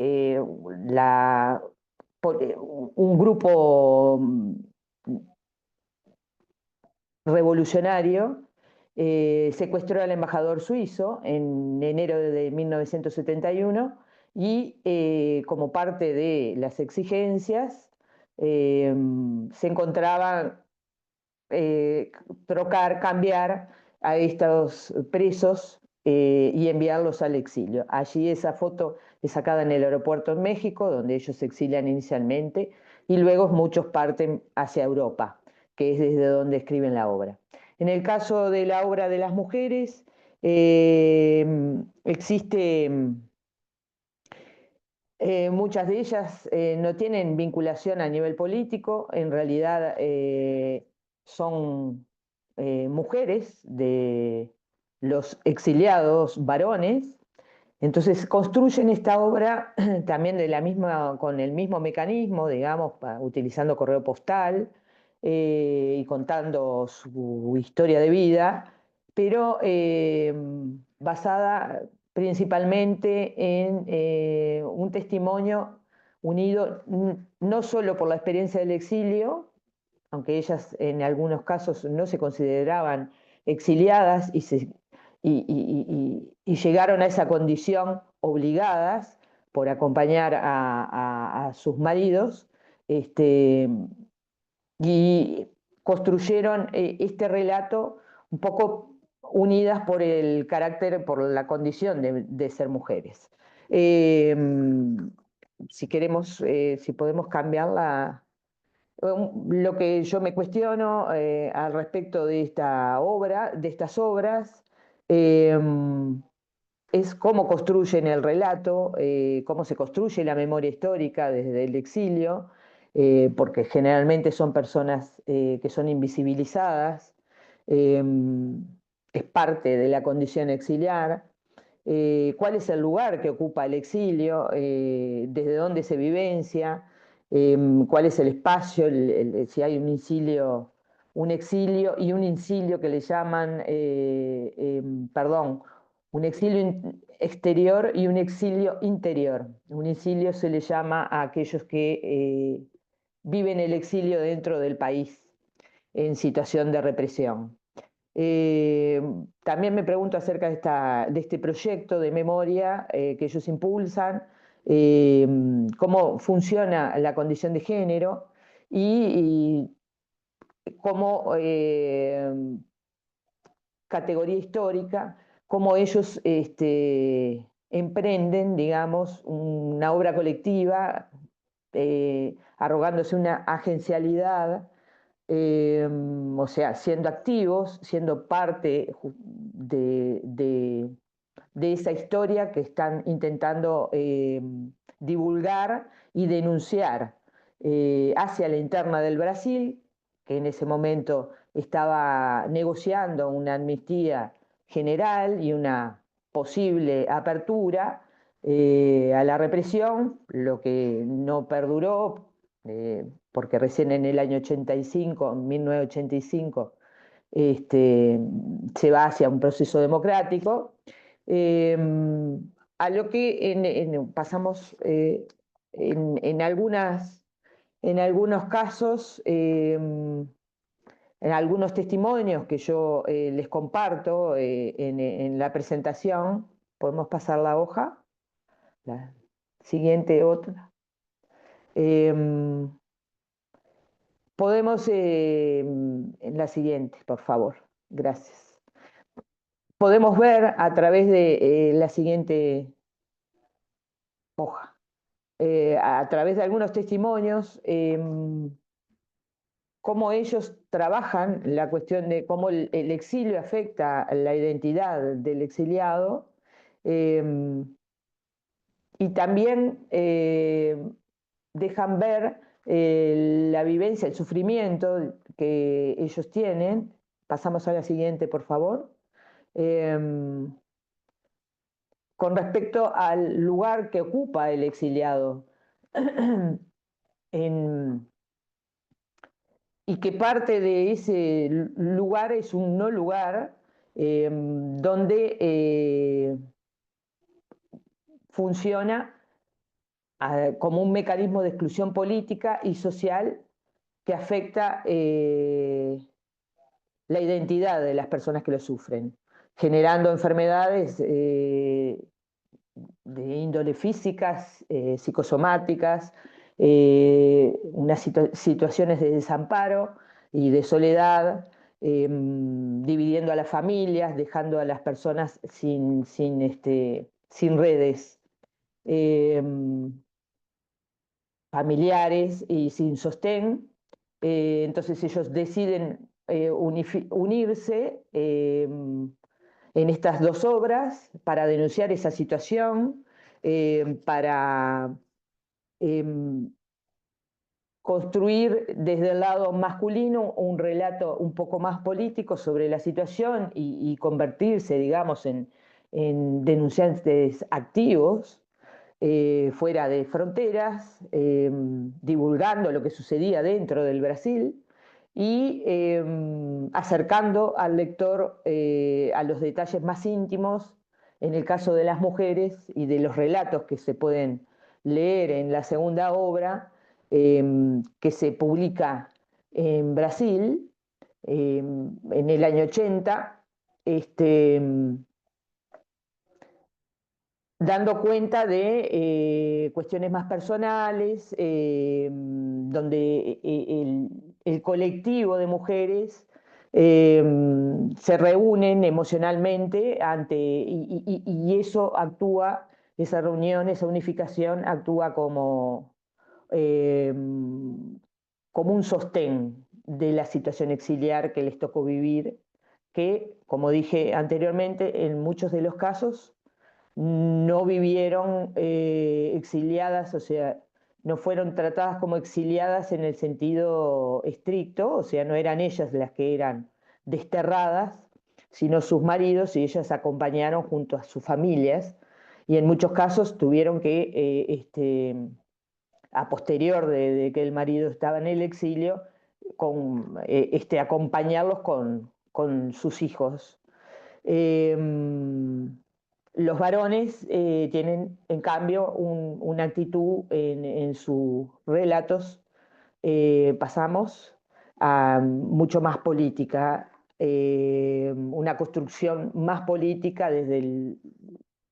un grupo revolucionario secuestró al embajador suizo en enero de 1971 y como parte de las exigencias se encontraba cambiar a estos presos y enviarlos al exilio. Allí esa foto es sacada en el aeropuerto en México, donde ellos se exilian inicialmente, y luego muchos parten hacia Europa, que es desde donde escriben la obra. En el caso de la obra de las mujeres, existe... muchas de ellas no tienen vinculación a nivel político, en realidad son mujeres de los exiliados varones. Entonces construyen esta obra también con el mismo mecanismo, digamos, utilizando correo postal y contando su historia de vida, pero basada principalmente en un testimonio unido no solo por la experiencia del exilio, aunque ellas en algunos casos no se consideraban exiliadas y llegaron a esa condición obligadas por acompañar a sus maridos, y construyeron este relato un poco unidas por el carácter, por la condición de ser mujeres. Si queremos, si podemos cambiar Lo que yo me cuestiono al respecto de esta obra, de estas obras, es cómo construyen el relato, cómo se construye la memoria histórica desde el exilio, porque generalmente son personas que son invisibilizadas, eh, es parte de la condición exiliar. ¿Cuál es el lugar que ocupa el exilio? ¿Desde dónde se vivencia? ¿Cuál es el espacio? Si hay un exilio y un incilio que le llaman, perdón, un exilio exterior y un exilio interior. Un exilio se le llama a aquellos que viven el exilio dentro del país en situación de represión. También me pregunto acerca de este proyecto de memoria que ellos impulsan, cómo funciona la condición de género y cómo categoría histórica, cómo ellos emprenden, digamos, una obra colectiva, arrogándose una agencialidad, o sea, siendo activos, siendo parte de esa historia que están intentando divulgar y denunciar hacia la interna del Brasil, que en ese momento estaba negociando una amnistía general y una posible apertura a la represión, lo que no perduró, porque recién en el año 85, 1985, se va hacia un proceso democrático, a lo que pasamos en algunos casos, en algunos testimonios que yo les comparto en la presentación. ¿Podemos pasar la hoja? La siguiente, otra. Podemos, en la siguiente, por favor. Gracias. Podemos ver a través de la siguiente hoja, a través de algunos testimonios, cómo ellos trabajan la cuestión de cómo el exilio afecta la identidad del exiliado, y también dejan ver la vivencia, el sufrimiento que ellos tienen. Pasamos a la siguiente, por favor. Con respecto al lugar que ocupa el exiliado y que parte de ese lugar es un no lugar donde funciona como un mecanismo de exclusión política y social que afecta la identidad de las personas que lo sufren, generando enfermedades de índole físicas, psicosomáticas, unas situaciones de desamparo y de soledad, dividiendo a las familias, dejando a las personas sin redes familiares y sin sostén. Entonces ellos deciden unirse en estas dos obras para denunciar esa situación, para construir desde el lado masculino un relato un poco más político sobre la situación y convertirse, digamos, en denunciantes activos fuera de fronteras, divulgando lo que sucedía dentro del Brasil y acercando al lector a los detalles más íntimos, en el caso de las mujeres y de los relatos que se pueden leer en la segunda obra, que se publica en Brasil en el año 80, dando cuenta de cuestiones más personales, donde el colectivo de mujeres se reúnen emocionalmente y eso actúa, esa reunión, esa unificación actúa como como un sostén de la situación exiliar que les tocó vivir, que, como dije anteriormente, en muchos de los casos no vivieron exiliadas, o sea, no fueron tratadas como exiliadas en el sentido estricto, o sea, no eran ellas las que eran desterradas, sino sus maridos, y ellas acompañaron junto a sus familias, y en muchos casos tuvieron que, a posterior de que el marido estaba en el exilio, acompañarlos con sus hijos. Los varones tienen, en cambio, una actitud en sus relatos, pasamos a mucho más política, una construcción más política desde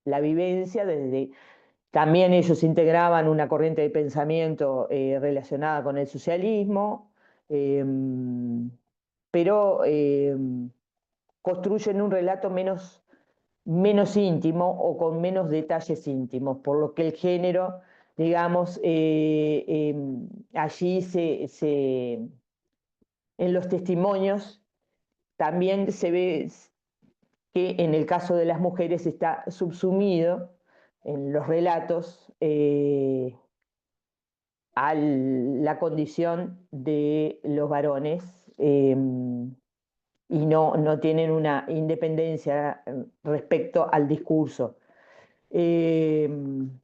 la vivencia, también ellos integraban una corriente de pensamiento relacionada con el socialismo, eh, pero construyen un relato menos íntimo o con menos detalles íntimos, por lo que el género, digamos, allí en los testimonios también se ve que en el caso de las mujeres está subsumido en los relatos a la condición de los varones, y no tienen una independencia respecto al discurso. En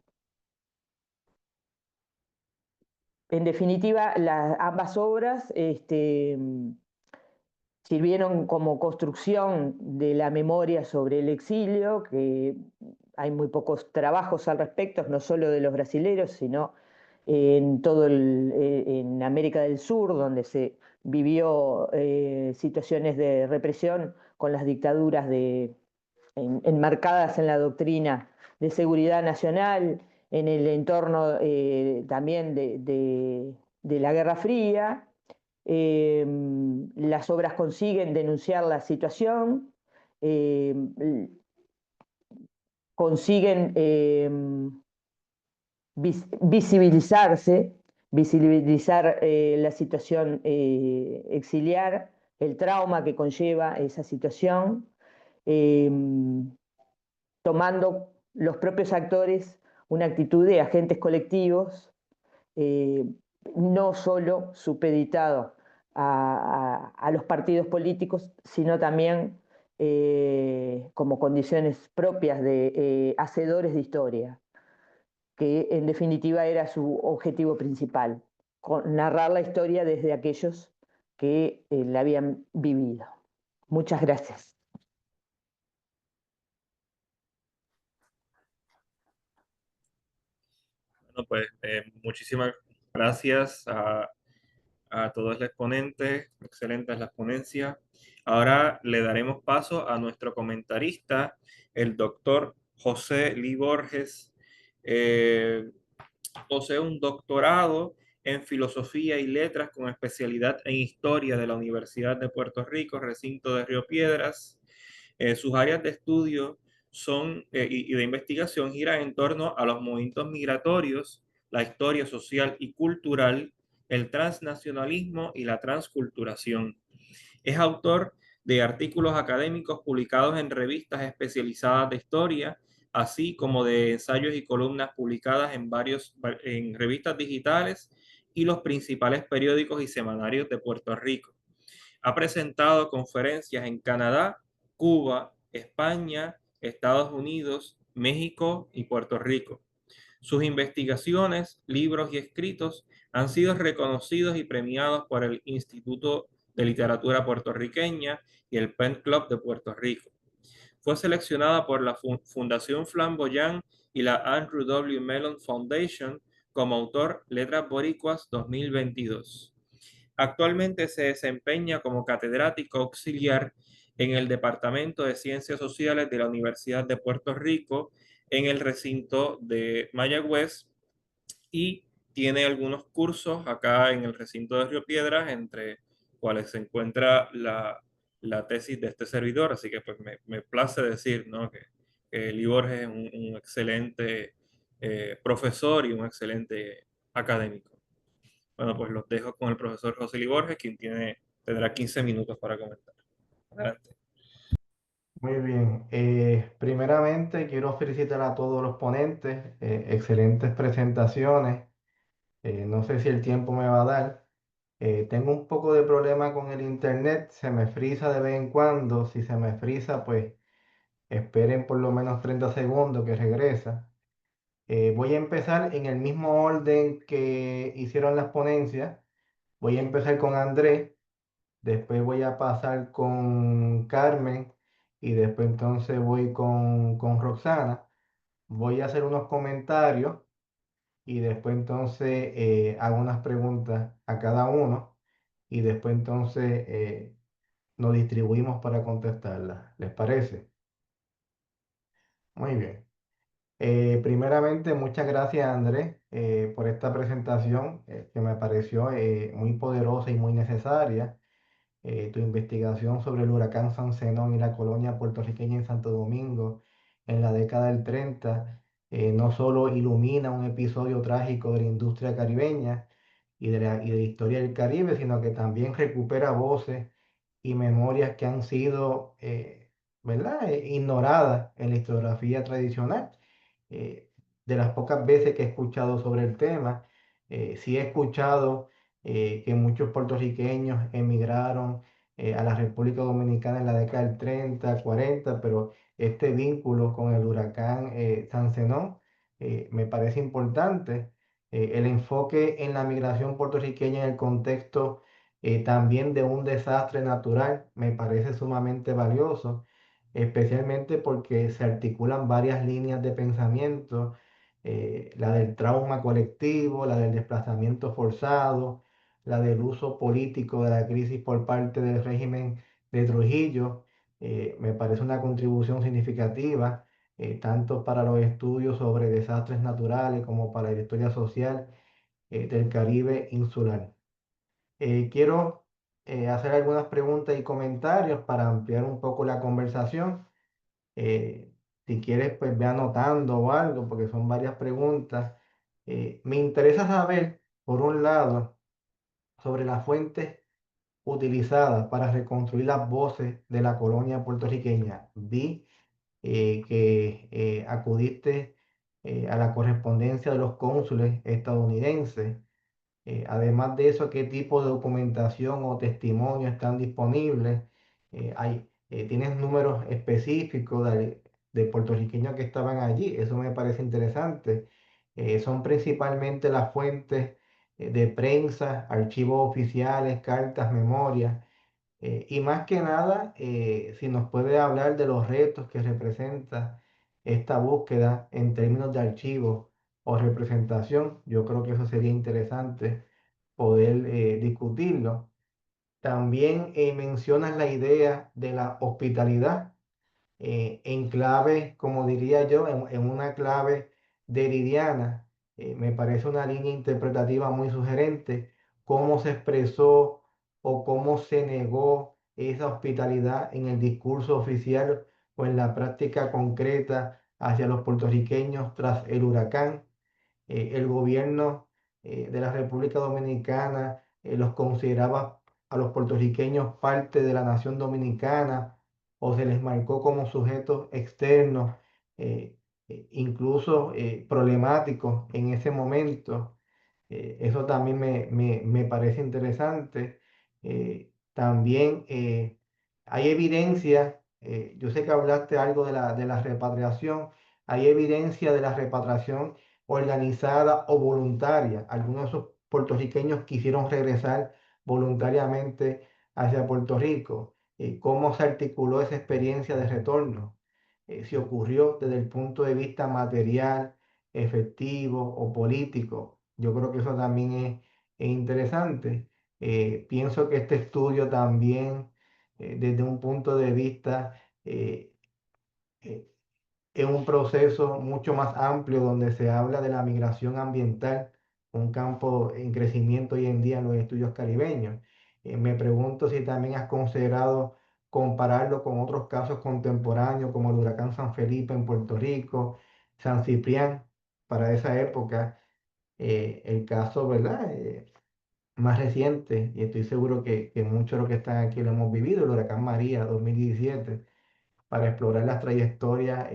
definitiva, ambas obras sirvieron como construcción de la memoria sobre el exilio, que hay muy pocos trabajos al respecto, no solo de los brasileros, sino en América del Sur, donde se vivió situaciones de represión con las dictaduras enmarcadas en la doctrina de seguridad nacional, en el entorno también de la Guerra Fría. Las obras consiguen denunciar la situación, consiguen visibilizar la situación exiliar, el trauma que conlleva esa situación, tomando los propios actores una actitud de agentes colectivos, no solo supeditado a los partidos políticos, sino también como condiciones propias de hacedores de historia, que en definitiva era su objetivo principal, narrar la historia desde aquellos que la habían vivido. Muchas gracias. Bueno, pues muchísimas gracias a todos los exponentes, excelentes las ponencias. Ahora le daremos paso a nuestro comentarista, el doctor José Lee Borges. Posee un doctorado en Filosofía y Letras con especialidad en Historia de la Universidad de Puerto Rico, recinto de Río Piedras. Sus áreas de estudio y de investigación giran en torno a los movimientos migratorios, la historia social y cultural, el transnacionalismo y la transculturación. Es autor de artículos académicos publicados en revistas especializadas de historia, así como de ensayos y columnas publicadas en revistas digitales y los principales periódicos y semanarios de Puerto Rico. Ha presentado conferencias en Canadá, Cuba, España, Estados Unidos, México y Puerto Rico. Sus investigaciones, libros y escritos han sido reconocidos y premiados por el Instituto de Literatura Puertorriqueña y el Pen Club de Puerto Rico. Fue seleccionada por la Fundación Flamboyant y la Andrew W. Mellon Foundation como autor Letras Boricuas 2022. Actualmente se desempeña como catedrático auxiliar en el Departamento de Ciencias Sociales de la Universidad de Puerto Rico en el recinto de Mayagüez y tiene algunos cursos acá en el recinto de Río Piedras, entre cuales se encuentra la tesis de este servidor, así que pues me place decir, ¿no? que Lee Borges es un excelente profesor y un excelente académico. Bueno, pues los dejo con el profesor José Luis Borges, quien tendrá 15 minutos para comentar. Adelante. Muy bien. Primeramente, quiero felicitar a todos los ponentes. Excelentes presentaciones. No sé si el tiempo me va a dar. Tengo un poco de problema con el internet. Se me frisa de vez en cuando. Si se me frisa, pues esperen por lo menos 30 segundos que regresa. Voy a empezar en el mismo orden que hicieron las ponencias. Voy a empezar con Andrés. Después voy a pasar con Carmen y después entonces voy con Roxana. Voy a hacer unos comentarios y después entonces hago unas preguntas a cada uno y después entonces nos distribuimos para contestarlas. ¿Les parece? Muy bien. Primeramente, muchas gracias Andrés por esta presentación que me pareció muy poderosa y muy necesaria. Tu investigación sobre el huracán San Zenón y la colonia puertorriqueña en Santo Domingo en la década del 30 no solo ilumina un episodio trágico de la industria caribeña y de la historia del Caribe, sino que también recupera voces y memorias que han sido, ¿verdad? Ignoradas en la historiografía tradicional. Eh, de las pocas veces que he escuchado sobre el tema, sí he escuchado que muchos puertorriqueños emigraron a la República Dominicana en la década del 30, 40, pero este vínculo con el huracán San Zenón me parece importante. El enfoque en la migración puertorriqueña en el contexto también de un desastre natural me parece sumamente valioso, especialmente porque se articulan varias líneas de pensamiento, la del trauma colectivo, la del desplazamiento forzado, la del uso político de la crisis por parte del régimen de Trujillo. Me parece una contribución significativa, tanto para los estudios sobre desastres naturales como para la historia social del Caribe insular. Quiero hacer algunas preguntas y comentarios para ampliar un poco la conversación. Eh, si quieres, pues ve anotando o algo, porque son varias preguntas. Me interesa saber, por un lado, sobre las fuentes utilizadas para reconstruir las voces de la colonia puertorriqueña. Vi que acudiste a la correspondencia de los cónsules estadounidenses. Además de eso, ¿qué tipo de documentación o testimonio están disponibles? ¿Tienes números específicos de puertorriqueños que estaban allí? Eso me parece interesante. Son principalmente las fuentes de prensa, archivos oficiales, cartas, memorias. Y más que nada, si nos puede hablar de los retos que representa esta búsqueda en términos de archivo o representación, yo creo que eso sería interesante poder discutirlo. También mencionas la idea de la hospitalidad en clave, como diría yo, en una clave deridiana. Me parece una línea interpretativa muy sugerente, cómo se expresó o cómo se negó esa hospitalidad en el discurso oficial o en la práctica concreta hacia los puertorriqueños tras el huracán. El gobierno de la República Dominicana los consideraba a los puertorriqueños parte de la nación dominicana o se les marcó como sujetos externos, eh, incluso problemáticos en ese momento. Eso también me parece interesante. También hay evidencia, yo sé que hablaste algo de la repatriación, hay evidencia de la repatriación organizada o voluntaria. Algunos de esos puertorriqueños quisieron regresar voluntariamente hacia Puerto Rico. ¿Cómo se articuló esa experiencia de retorno? Si ocurrió desde el punto de vista material, efectivo o político. Yo creo que eso también es interesante. Pienso que este estudio también, desde un punto de vista eh, eh, en un proceso mucho más amplio donde se habla de la migración ambiental, un campo en crecimiento hoy en día en los estudios caribeños. Me pregunto si también has considerado compararlo con otros casos contemporáneos como el huracán San Felipe en Puerto Rico, San Ciprián para esa época, el caso, ¿verdad? más reciente, y estoy seguro que muchos de los que están aquí lo hemos vivido, el huracán María 2017, para explorar las trayectorias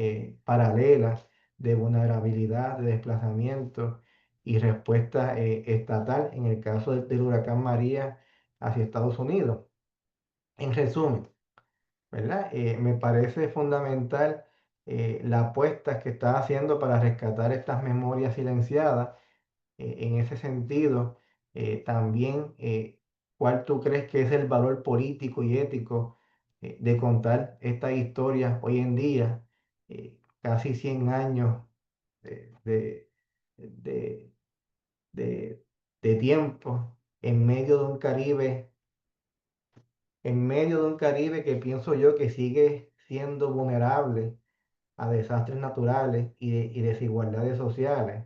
paralelas de vulnerabilidad, de desplazamiento y respuesta estatal en el caso del huracán María hacia Estados Unidos. En resumen, ¿verdad? Me parece fundamental la apuesta que está haciendo para rescatar estas memorias silenciadas. En ese sentido, también, ¿cuál tú crees que es el valor político y ético de contar esta historia hoy en día, casi 100 años de, de, de, de- de tiempo en medio de un Caribe, en medio de un Caribe que pienso yo que sigue siendo vulnerable a desastres naturales y desigualdades sociales?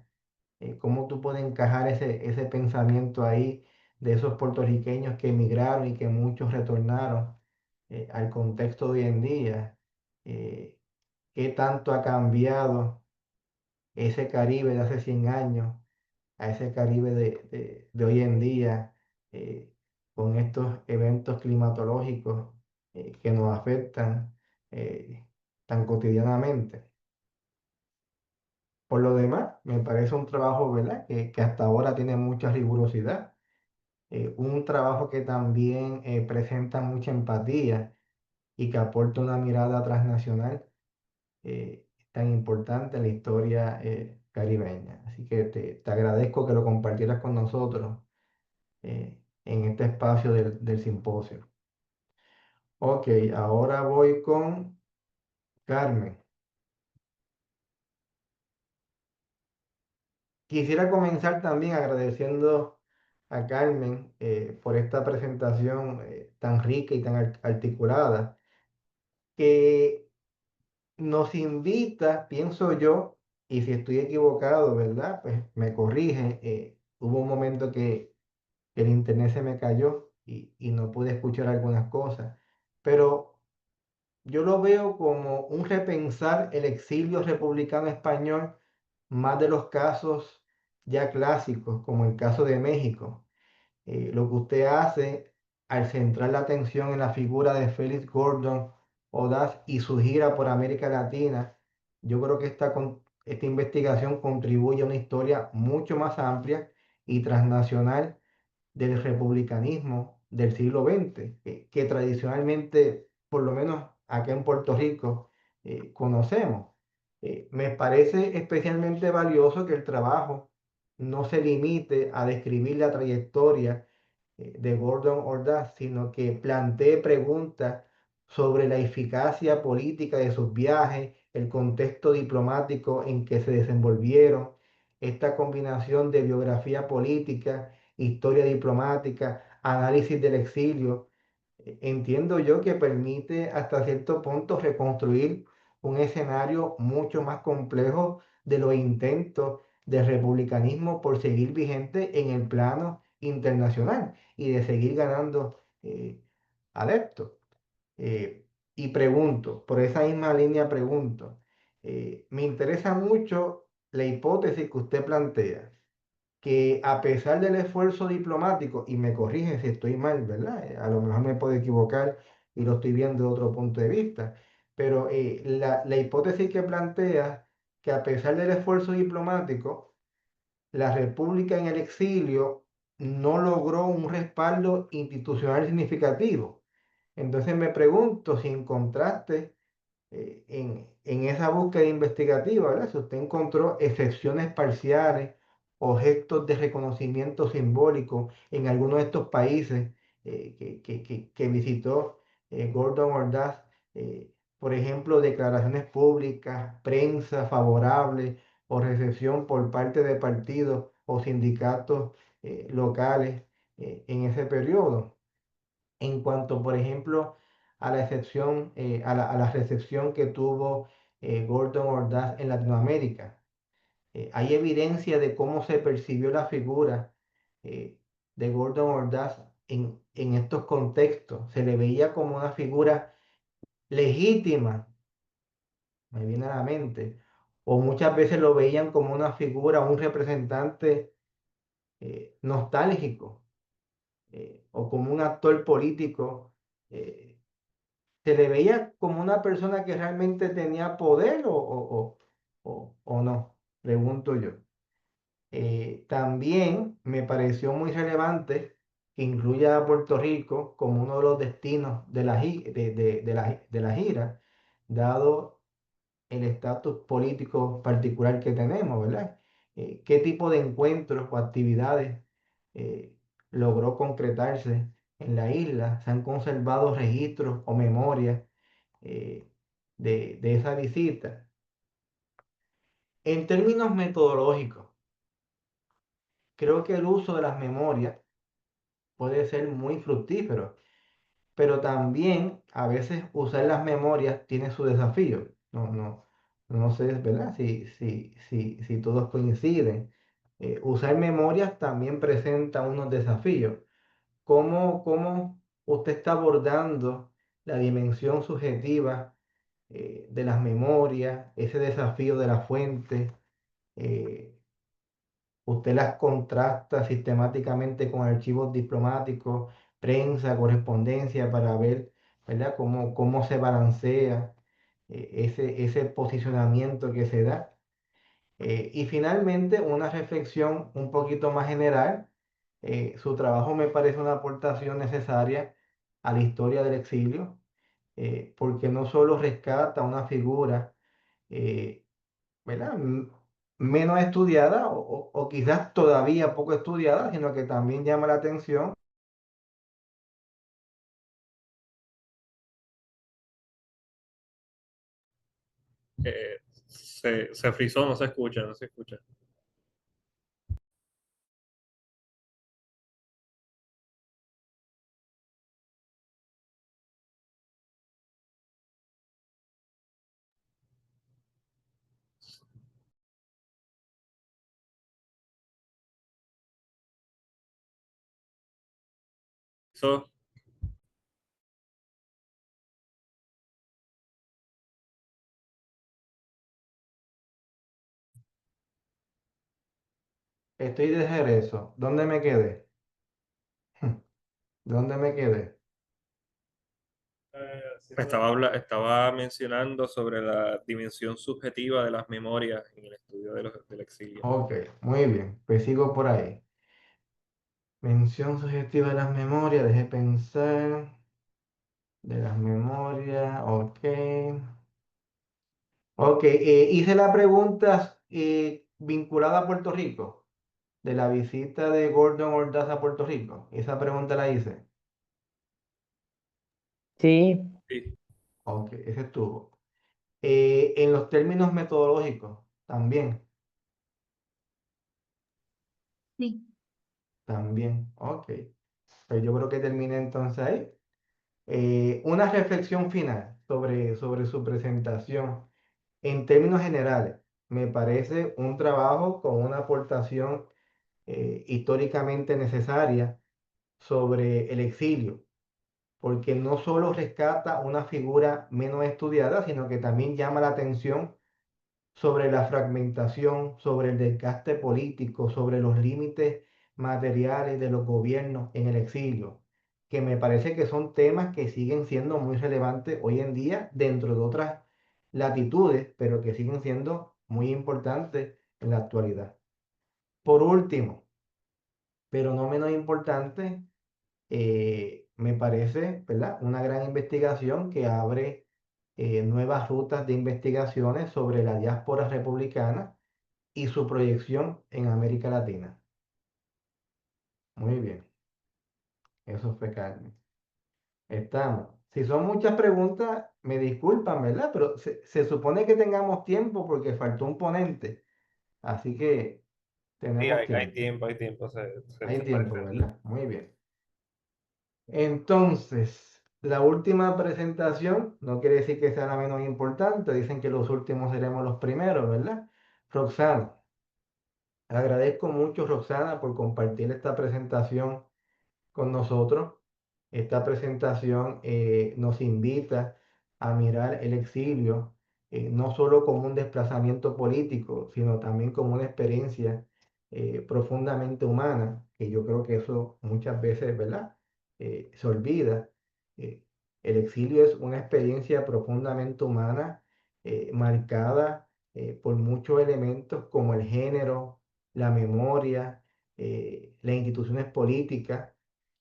¿Cómo tú puedes encajar ese pensamiento ahí de esos puertorriqueños que emigraron y que muchos retornaron al contexto de hoy en día? ¿Qué tanto ha cambiado ese Caribe de hace 100 años a ese Caribe de hoy en día, eh, con estos eventos climatológicos que nos afectan tan cotidianamente? Por lo demás, me parece un trabajo, ¿verdad? Que hasta ahora tiene mucha rigurosidad, un trabajo que también presenta mucha empatía y que aporta una mirada transnacional tan importante en la historia caribeña. Así que te agradezco que lo compartieras con nosotros en este espacio del simposio. Ok, ahora voy con Carmen. Quisiera comenzar también agradeciendo a Carmen por esta presentación tan rica y tan articulada, que nos invita, pienso yo, y si estoy equivocado, ¿verdad? Pues me corrige. Hubo un momento que el internet se me cayó y no pude escuchar algunas cosas, pero yo lo veo como un repensar el exilio republicano español, más de los casos ya clásicos, como el caso de México. Lo que usted hace al centrar la atención en la figura de Félix Gordon Ordaz y su gira por América Latina, yo creo que esta investigación contribuye a una historia mucho más amplia y transnacional del republicanismo del siglo XX, que tradicionalmente, por lo menos acá en Puerto Rico, conocemos. Me parece especialmente valioso que el trabajo no se limite a describir la trayectoria de Gordon Ordaz, sino que plantee preguntas sobre la eficacia política de sus viajes, el contexto diplomático en que se desenvolvieron, esta combinación de biografía política, historia diplomática, análisis del exilio. Entiendo yo que permite hasta cierto punto reconstruir un escenario mucho más complejo de los intentos del republicanismo por seguir vigente en el plano internacional y de seguir ganando adeptos. Y pregunto, por esa misma línea pregunto, me interesa mucho la hipótesis que usted plantea, que a pesar del esfuerzo diplomático, y me corrige si estoy mal, ¿verdad? A lo mejor me puedo equivocar y lo estoy viendo de otro punto de vista, pero la hipótesis que plantea que a pesar del esfuerzo diplomático, la República en el exilio no logró un respaldo institucional significativo. Entonces me pregunto si encontraste en esa búsqueda investigativa, ¿verdad? Si usted encontró excepciones parciales o gestos de reconocimiento simbólico en alguno de estos países que visitó Gordon Ordaz, por ejemplo, declaraciones públicas, prensa favorable o recepción por parte de partidos o sindicatos locales en ese periodo. En cuanto, por ejemplo, a la excepción, a la recepción que tuvo Gordon Ordaz en Latinoamérica. Hay evidencia de cómo se percibió la figura eh, de Gordon Ordaz en estos contextos. Se le veía como una figura legítima, me viene a la mente, o muchas veces lo veían como una figura, un representante nostálgico. o como un actor político, ¿se le veía como una persona que realmente tenía poder o no? Pregunto yo. También me pareció muy relevante que incluya a Puerto Rico como uno de los destinos de la gira, dado el estatus político particular que tenemos, ¿verdad? ¿Qué tipo de encuentros o actividades eh, logró concretarse en la isla? ¿Se han conservado registros o memorias eh, de esa visita? En términos metodológicos, creo que el uso de las memorias puede ser muy fructífero, pero también a veces usar las memorias tiene su desafío. No sé, ¿verdad? Si todos coinciden. Usar memorias también presenta unos desafíos. ¿Cómo usted está abordando la dimensión subjetiva de las memorias, ese desafío de la fuente? Eh, Usted las contrasta sistemáticamente con archivos diplomáticos, prensa, correspondencia, para ver, ¿verdad?, cómo se balancea ese posicionamiento que se da. Y finalmente, una reflexión un poquito más general. Su trabajo me parece una aportación necesaria a la historia del exilio, porque no solo rescata una figura, eh, ¿verdad? Menos estudiada o quizás todavía poco estudiada, sino que también llama la atención. Se frizó, no se escucha, no se escucha. So, Estoy de regreso. ¿Dónde me quedé? ¿Dónde me quedé? estaba mencionando sobre la dimensión subjetiva de las memorias en el estudio del exilio. Ok, muy bien. Pues sigo por ahí. Mención subjetiva de las memorias, deje pensar. De las memorias, ok. Ok, hice la pregunta vinculada a Puerto Rico, de la visita de Gordon Ordaz a Puerto Rico. Esa pregunta la hice. Sí, Sí, Ok, ese estuvo. En los términos metodológicos, también, Sí, también. Ok, pues yo creo que terminé entonces ahí. Una reflexión final sobre su presentación. En términos generales, me parece un trabajo con una aportación históricamente necesaria sobre el exilio, porque no solo rescata una figura menos estudiada, sino que también llama la atención sobre la fragmentación, sobre el desgaste político, sobre los límites materiales de los gobiernos en el exilio, que me parece que son temas que siguen siendo muy relevantes hoy en día dentro de otras latitudes, pero que siguen siendo muy importantes en la actualidad. Por último, pero no menos importante, me parece, ¿verdad?, una gran investigación que abre nuevas rutas de investigaciones sobre la diáspora republicana y su proyección en América Latina. Muy bien, eso fue Carmen. Estamos. Si son muchas preguntas, me disculpan, ¿verdad? Pero se supone que tengamos tiempo porque faltó un ponente. Así que sí, tenemos hay tiempo. tiempo, hay tiempo, Hay se tiempo, parece. ¿verdad? Muy bien. Entonces, la última presentación no quiere decir que sea la menos importante. Dicen que los últimos seremos los primeros, ¿verdad? Roxana. Agradezco mucho, Roxana, por compartir esta presentación con nosotros. Esta presentación nos invita a mirar el exilio no solo como un desplazamiento político, sino también como una experiencia profundamente humana, que yo creo que eso muchas veces, ¿verdad? Se olvida. Eh, el exilio es una experiencia profundamente humana, marcada por muchos elementos como el género, la memoria, las instituciones políticas.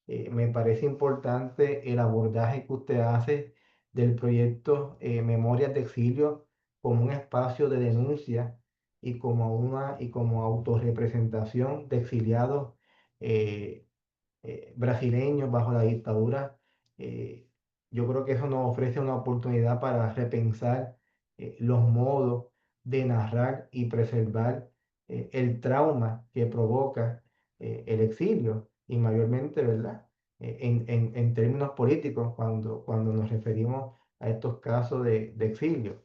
Me parece importante el abordaje que usted hace del proyecto Memorias de Exilio como un espacio de denuncia y como autorrepresentación de exiliados eh, brasileños bajo la dictadura. eh, yo creo que eso nos ofrece una oportunidad para repensar los modos de narrar y preservar el trauma que provoca el exilio y mayormente, ¿verdad? En términos políticos, cuando nos referimos a estos casos de exilio.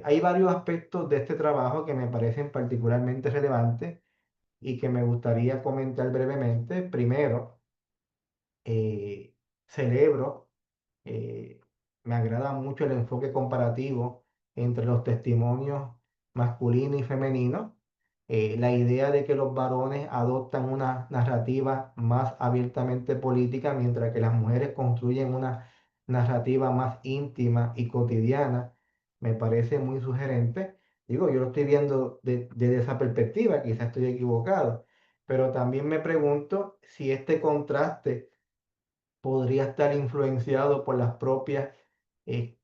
Hay varios aspectos de este trabajo que me parecen particularmente relevantes y que me gustaría comentar brevemente. Primero, eh, celebro, eh, me agrada mucho el enfoque comparativo entre los testimonios masculino y femenino, la idea de que los varones adoptan una narrativa más abiertamente política, mientras que las mujeres construyen una narrativa más íntima y cotidiana, me parece muy sugerente. Digo, yo lo estoy viendo desde esa perspectiva, quizás estoy equivocado, pero también me pregunto si este contraste podría estar influenciado por las propias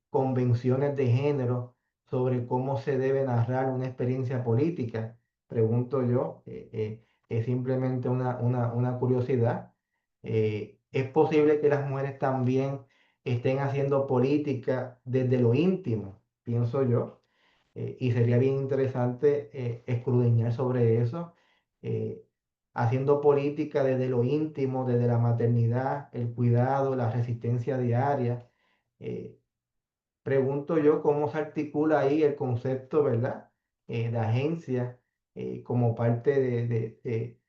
convenciones de género sobre cómo se debe narrar una experiencia política. Pregunto yo, es simplemente una curiosidad. ¿Es posible que las mujeres también estén haciendo política desde lo íntimo? Pienso yo. Y sería bien interesante escudriñar sobre eso. eh, Haciendo política desde lo íntimo, desde la maternidad, el cuidado, la resistencia diaria. Eh, Pregunto yo cómo se articula ahí el concepto, ¿verdad? De agencia como parte de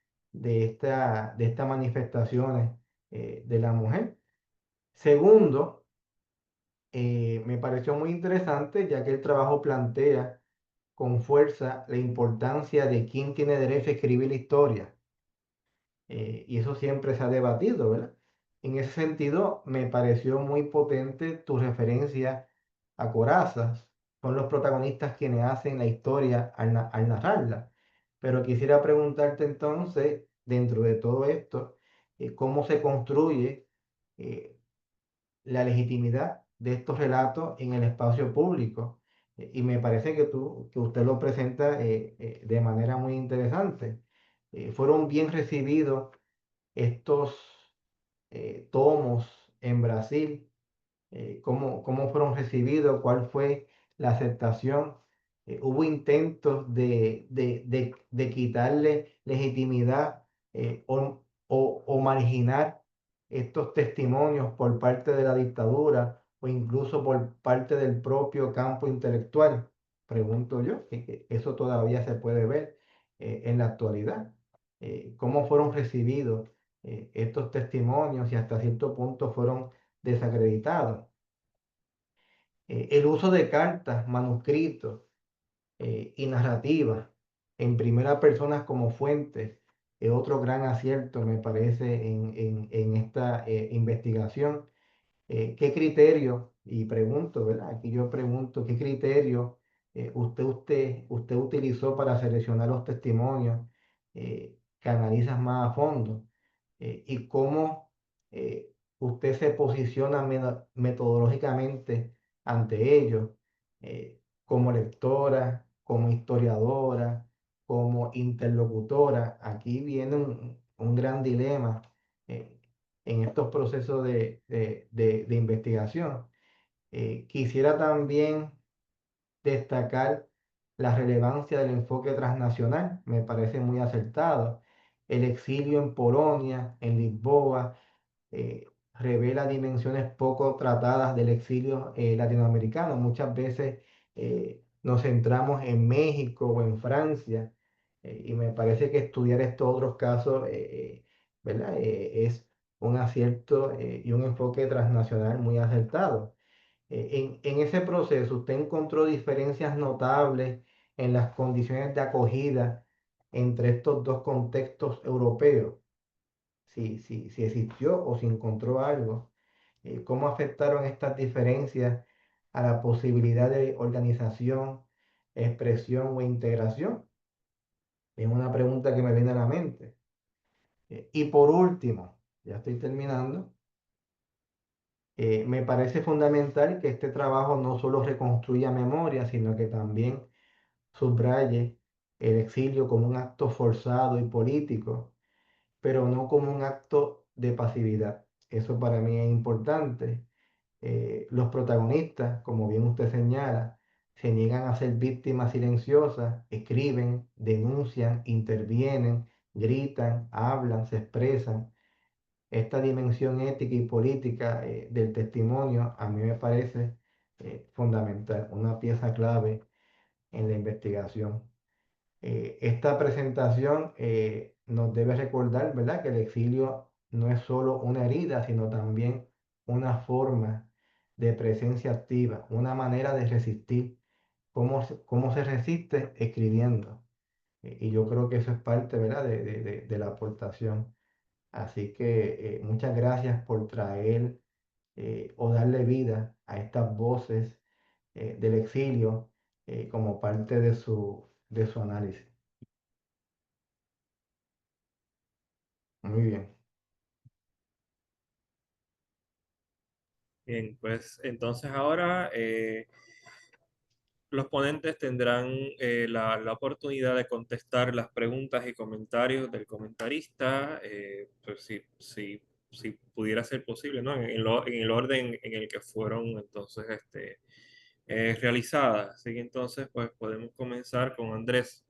estas manifestaciones de la mujer. Segundo, me pareció muy interesante ya que el trabajo plantea con fuerza la importancia de quién tiene derecho a escribir la historia. Y eso siempre se ha debatido, ¿verdad? En ese sentido, me pareció muy potente tu referencia a Corazas. Son los protagonistas quienes hacen la historia al narrarla. Pero quisiera preguntarte entonces, dentro de todo esto, cómo se construye eh, la legitimidad de estos relatos en el espacio público. Y me parece que usted lo presenta de manera muy interesante. Fueron bien recibidos estos tomos en Brasil, cómo fueron recibidos, cuál fue la aceptación. Hubo intentos de quitarle legitimidad o marginar estos testimonios por parte de la dictadura o incluso por parte del propio campo intelectual. Pregunto yo, que eso todavía se puede ver en la actualidad. ¿Cómo fueron recibidos estos testimonios y hasta cierto punto fueron desacreditados? El uso de cartas, manuscritos y narrativas en primera persona como fuente es otro gran acierto, me parece, en esta investigación. ¿Qué criterio? Y pregunto, ¿verdad? Aquí yo pregunto, ¿qué criterio usted utilizó para seleccionar los testimonios que analizas más a fondo? Y cómo usted se posiciona metodológicamente ante ellos, como lectora, como historiadora, como interlocutora. Aquí viene un gran dilema eh, en estos procesos de investigación. Quisiera también destacar la relevancia del enfoque transnacional, me parece muy acertado. El exilio en Polonia, en Lisboa, revela dimensiones poco tratadas del exilio latinoamericano. Muchas veces nos centramos en México o en Francia, y me parece que estudiar estos otros casos, ¿verdad? Es un acierto y un enfoque transnacional muy acertado. En ese proceso, ¿usted encontró diferencias notables en las condiciones de acogida entre estos dos contextos europeos, si existió o si encontró algo, cómo afectaron estas diferencias a la posibilidad de organización, expresión o integración. Es una pregunta que me viene a la mente. Y por último, ya estoy terminando, me parece fundamental que este trabajo no solo reconstruya memoria, sino que también subraye el exilio como un acto forzado y político, pero no como un acto de pasividad. Eso para mí es importante. Los protagonistas, como bien usted señala, se niegan a ser víctimas silenciosas, escriben, denuncian, intervienen, gritan, hablan, se expresan. Esta dimensión ética y política del testimonio a mí me parece fundamental, una pieza clave en la investigación. Esta presentación nos debe recordar, ¿verdad?, que el exilio no es solo una herida, sino también una forma de presencia activa, una manera de resistir. ¿Cómo se resiste? Escribiendo. Y yo creo que eso es parte, ¿verdad?, de la aportación. Así que muchas gracias por traer o darle vida a estas voces del exilio como parte de su análisis. Muy bien. Bien, pues entonces ahora los ponentes tendrán la oportunidad de contestar las preguntas y comentarios del comentarista, pues si pudiera ser posible, ¿no? En el orden en el que fueron entonces realizadas. Así que entonces pues podemos comenzar con Andrés.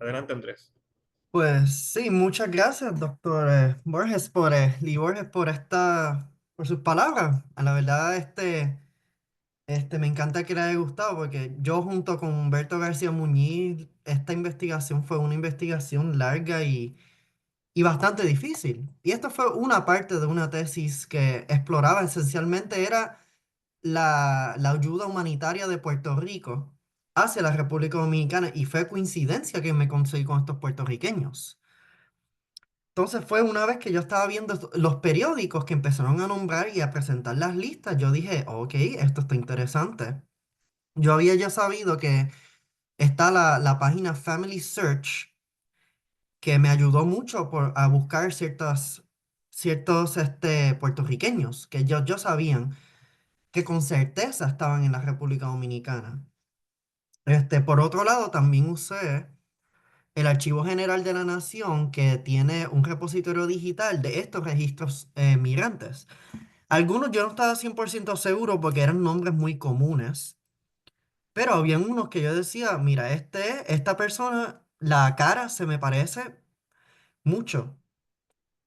Adelante, Andrés. Pues sí, muchas gracias, doctor Borges, Lee Borges, por sus palabras. A la verdad, me encanta que le haya gustado porque yo junto con Humberto García Muñiz, esta investigación fue una investigación larga y bastante difícil. Y esto fue una parte de una tesis que exploraba esencialmente era la ayuda humanitaria de Puerto Rico hacia la República Dominicana y fue coincidencia que me conseguí con estos puertorriqueños. Entonces fue una vez que yo estaba viendo los periódicos que empezaron a nombrar y a presentar las listas, yo dije, ok, esto está interesante. Yo había ya sabido que está la página Family Search, que me ayudó mucho a buscar ciertos puertorriqueños que yo sabían que con certeza estaban en la República Dominicana. Por otro lado, también usé el Archivo General de la Nación, que tiene un repositorio digital de estos registros migrantes. Algunos yo no estaba 100% seguro porque eran nombres muy comunes, pero había unos que yo decía, mira, esta persona, la cara se me parece mucho.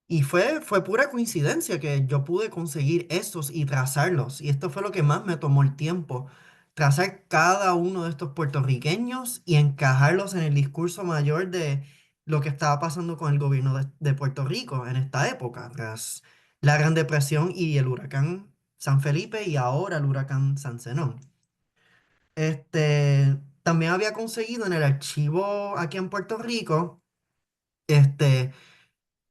Y fue pura coincidencia que yo pude conseguir estos y trazarlos. Y esto fue lo que más me tomó el tiempo. Trazar cada uno de estos puertorriqueños y encajarlos en el discurso mayor de lo que estaba pasando con el gobierno de Puerto Rico en esta época, tras la Gran Depresión y el huracán San Felipe y ahora el huracán San Zenón. También había conseguido en el archivo aquí en Puerto Rico, este,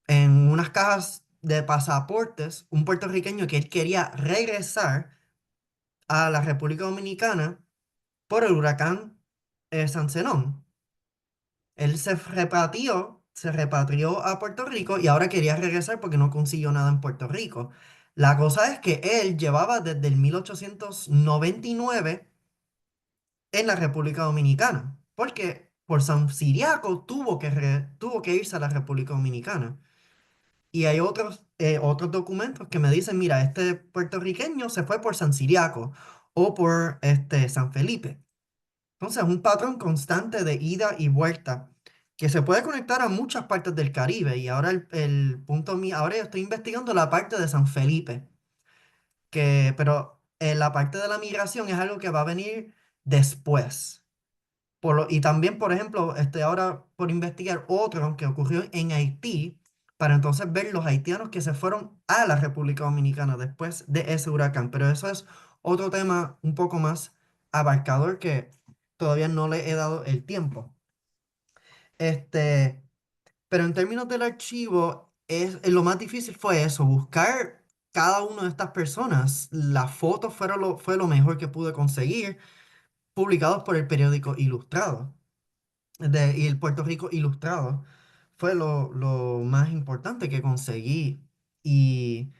en unas cajas de pasaportes, un puertorriqueño que él quería regresar a la República Dominicana por el huracán San Zenón. Él se repatrió a Puerto Rico y ahora quería regresar porque no consiguió nada en Puerto Rico. La cosa es que él llevaba desde el 1899 en la República Dominicana, porque por San Ciriaco tuvo que irse a la República Dominicana. Y hay otros documentos que me dicen, mira, este puertorriqueño se fue por San Ciriaco o por San Felipe. Entonces, un patrón constante de ida y vuelta que se puede conectar a muchas partes del Caribe. Y ahora el punto mío, ahora yo estoy investigando la parte de San Felipe, pero la parte de la migración es algo que va a venir después. Y también, por ejemplo, estoy ahora por investigar otro que ocurrió en Haití, para entonces ver los haitianos que se fueron a la República Dominicana después de ese huracán. Pero eso es otro tema un poco más abarcador que todavía no le he dado el tiempo. Pero en términos del archivo, lo más difícil fue eso, buscar cada una de estas personas. Las fotos fue lo mejor que pude conseguir, publicados por el periódico Ilustrado, y el Puerto Rico Ilustrado. Fue lo más importante que conseguí. Y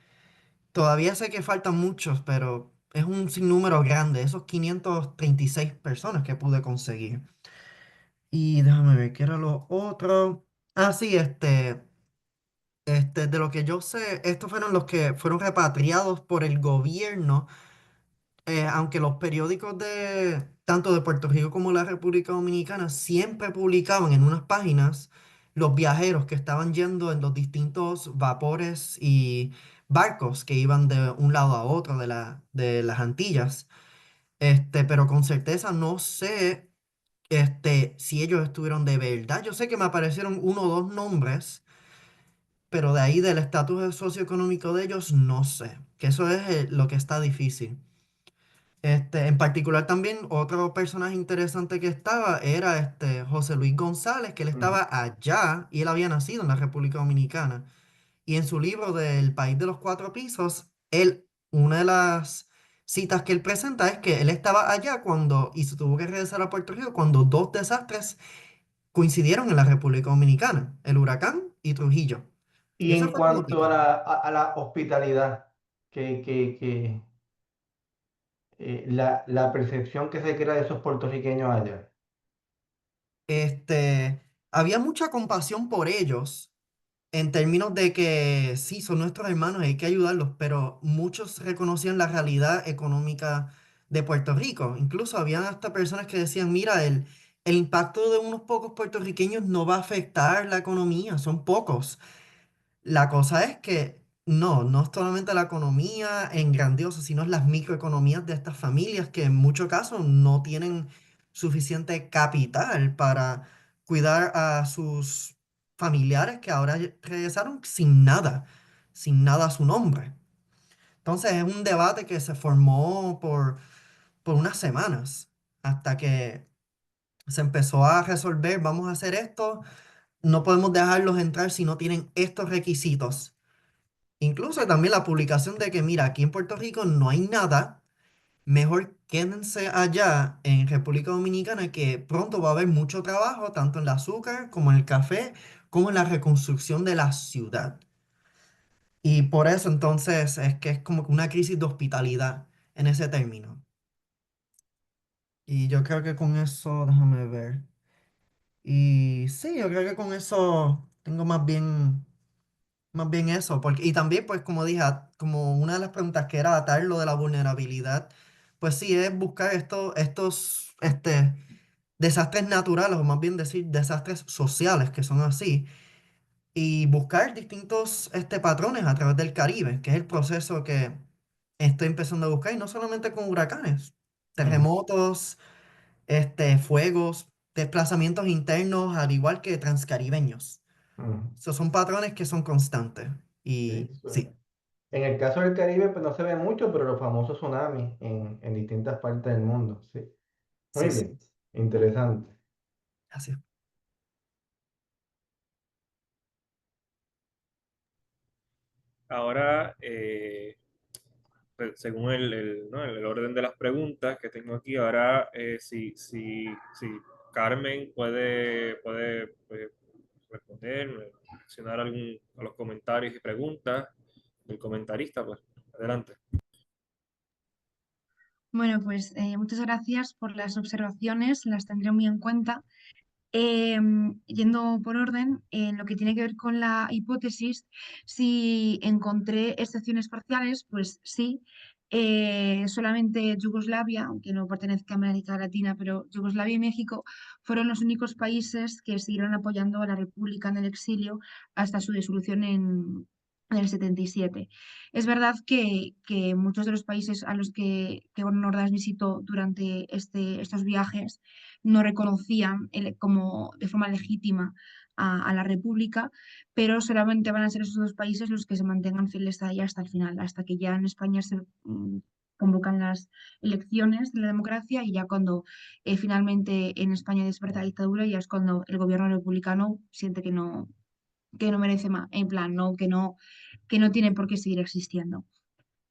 todavía sé que faltan muchos, pero es un sinnúmero grande, esos 536 personas que pude conseguir. Y déjame ver, ¿qué era lo otro? Ah, sí, de lo que yo sé, estos fueron los que fueron repatriados por el gobierno, aunque los periódicos de tanto de Puerto Rico como la República Dominicana siempre publicaban en unas páginas los viajeros que estaban yendo en los distintos vapores y barcos que iban de un lado a otro de las Antillas. Pero con certeza no sé, si ellos estuvieron de verdad. Yo sé que me aparecieron uno o dos nombres, pero de ahí del estatus socioeconómico de ellos, no sé, que eso es lo que está difícil. En particular también otro personaje interesante que estaba era José Luis González, que él Ujú. estaba allá y él había nacido en la República Dominicana. Y en su libro del País de los Cuatro Pisos, una de las citas que él presenta es que él estaba allá y se tuvo que regresar a Puerto Rico cuando dos desastres coincidieron en la República Dominicana, el huracán y Trujillo. Y Y eso en fue como cuanto a picado. a la hospitalidad, que la percepción que se crea de esos puertorriqueños allá. Había mucha compasión por ellos en términos de que sí, son nuestros hermanos y hay que ayudarlos, pero muchos reconocían la realidad económica de Puerto Rico. Incluso había hasta personas que decían, mira, el impacto de unos pocos puertorriqueños no va a afectar la economía, son pocos. La cosa es que no es solamente la economía en grandiosa, sino las microeconomías de estas familias que en muchos casos no tienen suficiente capital para cuidar a sus familiares que ahora regresaron sin nada a su nombre. Entonces es un debate que se formó por unas semanas hasta que se empezó a resolver, vamos a hacer esto, no podemos dejarlos entrar si no tienen estos requisitos. Incluso también la publicación de que, mira, aquí en Puerto Rico no hay nada, mejor quédense allá en República Dominicana que pronto va a haber mucho trabajo, tanto en el azúcar como en el café, como en la reconstrucción de la ciudad. Y por eso entonces es que es como que una crisis de hospitalidad en ese término. Y yo creo que con eso, déjame ver. Y sí, yo creo que con eso tengo más bien eso, porque, y también, pues, como dije, como una de las preguntas que era atar lo de la vulnerabilidad, pues sí, es buscar estos desastres naturales, o más bien decir desastres sociales que son así, y buscar distintos patrones a través del Caribe, que es el proceso que estoy empezando a buscar, y no solamente con huracanes, Ujú, terremotos, fuegos, desplazamientos internos, al igual que transcaribeños. ujú. Esos son patrones que son constantes. Sí, Y suena. sí, En el caso del Caribe, pues no se ve mucho, pero los famosos tsunamis en distintas partes del mundo. Sí. Muy sí, sí. bien, interesante. Así es. Ahora, pues, según ¿no? el orden de las preguntas que tengo aquí, ahora si Carmen puede pues, responder, reaccionar a los comentarios y preguntas del comentarista, pues adelante. Bueno, pues muchas gracias por las observaciones, las tendré muy en cuenta. Yendo por orden, en lo que tiene que ver con la hipótesis, si encontré excepciones parciales, pues sí. Solamente Yugoslavia, aunque no pertenezca a América Latina, pero Yugoslavia y México fueron los únicos países que siguieron apoyando a la República en el exilio hasta su disolución en el 77. Es verdad que muchos de los países a los que Ordaz visitó durante estos viajes no reconocían como de forma legítima a la República, pero solamente van a ser esos dos países los que se mantengan fieles a ella hasta el final, hasta que ya en España se convocan las elecciones de la democracia y ya cuando finalmente en España despierta la dictadura, ya es cuando el gobierno republicano siente que no. que no merece más, en plan, no, que no tiene por qué seguir existiendo.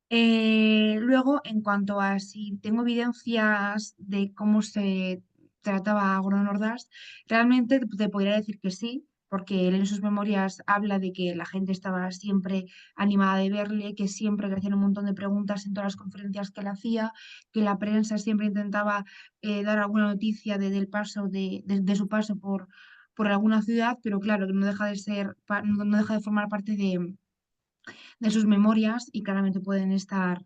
Luego, en cuanto a si tengo evidencias de cómo se trataba a Gordon Ordaz, realmente te podría decir que sí, porque él en sus memorias habla de que la gente estaba siempre animada de verle, que siempre le hacían un montón de preguntas en todas las conferencias que él hacía, que la prensa siempre intentaba dar alguna noticia del paso de su paso por alguna ciudad, pero claro, que no deja de ser, no deja de formar parte de sus memorias y claramente pueden estar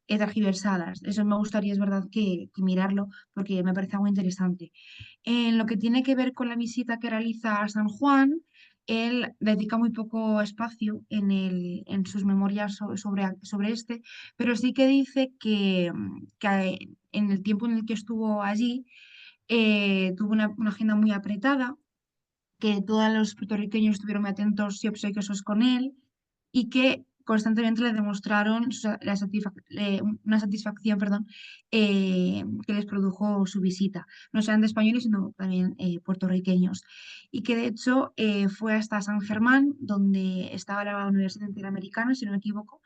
tergiversadas. Eso me gustaría, es verdad, que mirarlo porque me parece algo interesante. En lo que tiene que ver con la visita que realiza a San Juan, él dedica muy poco espacio en sus memorias sobre este, pero sí que dice que en el tiempo en el que estuvo allí tuvo una agenda muy apretada, que todos los puertorriqueños estuvieron muy atentos y obsequiosos con él y que constantemente le demostraron una satisfacción, perdón, que les produjo su visita, no solamente españoles, sino también puertorriqueños. Y que de hecho fue hasta San Germán, donde estaba la Universidad Interamericana, si no me equivoco,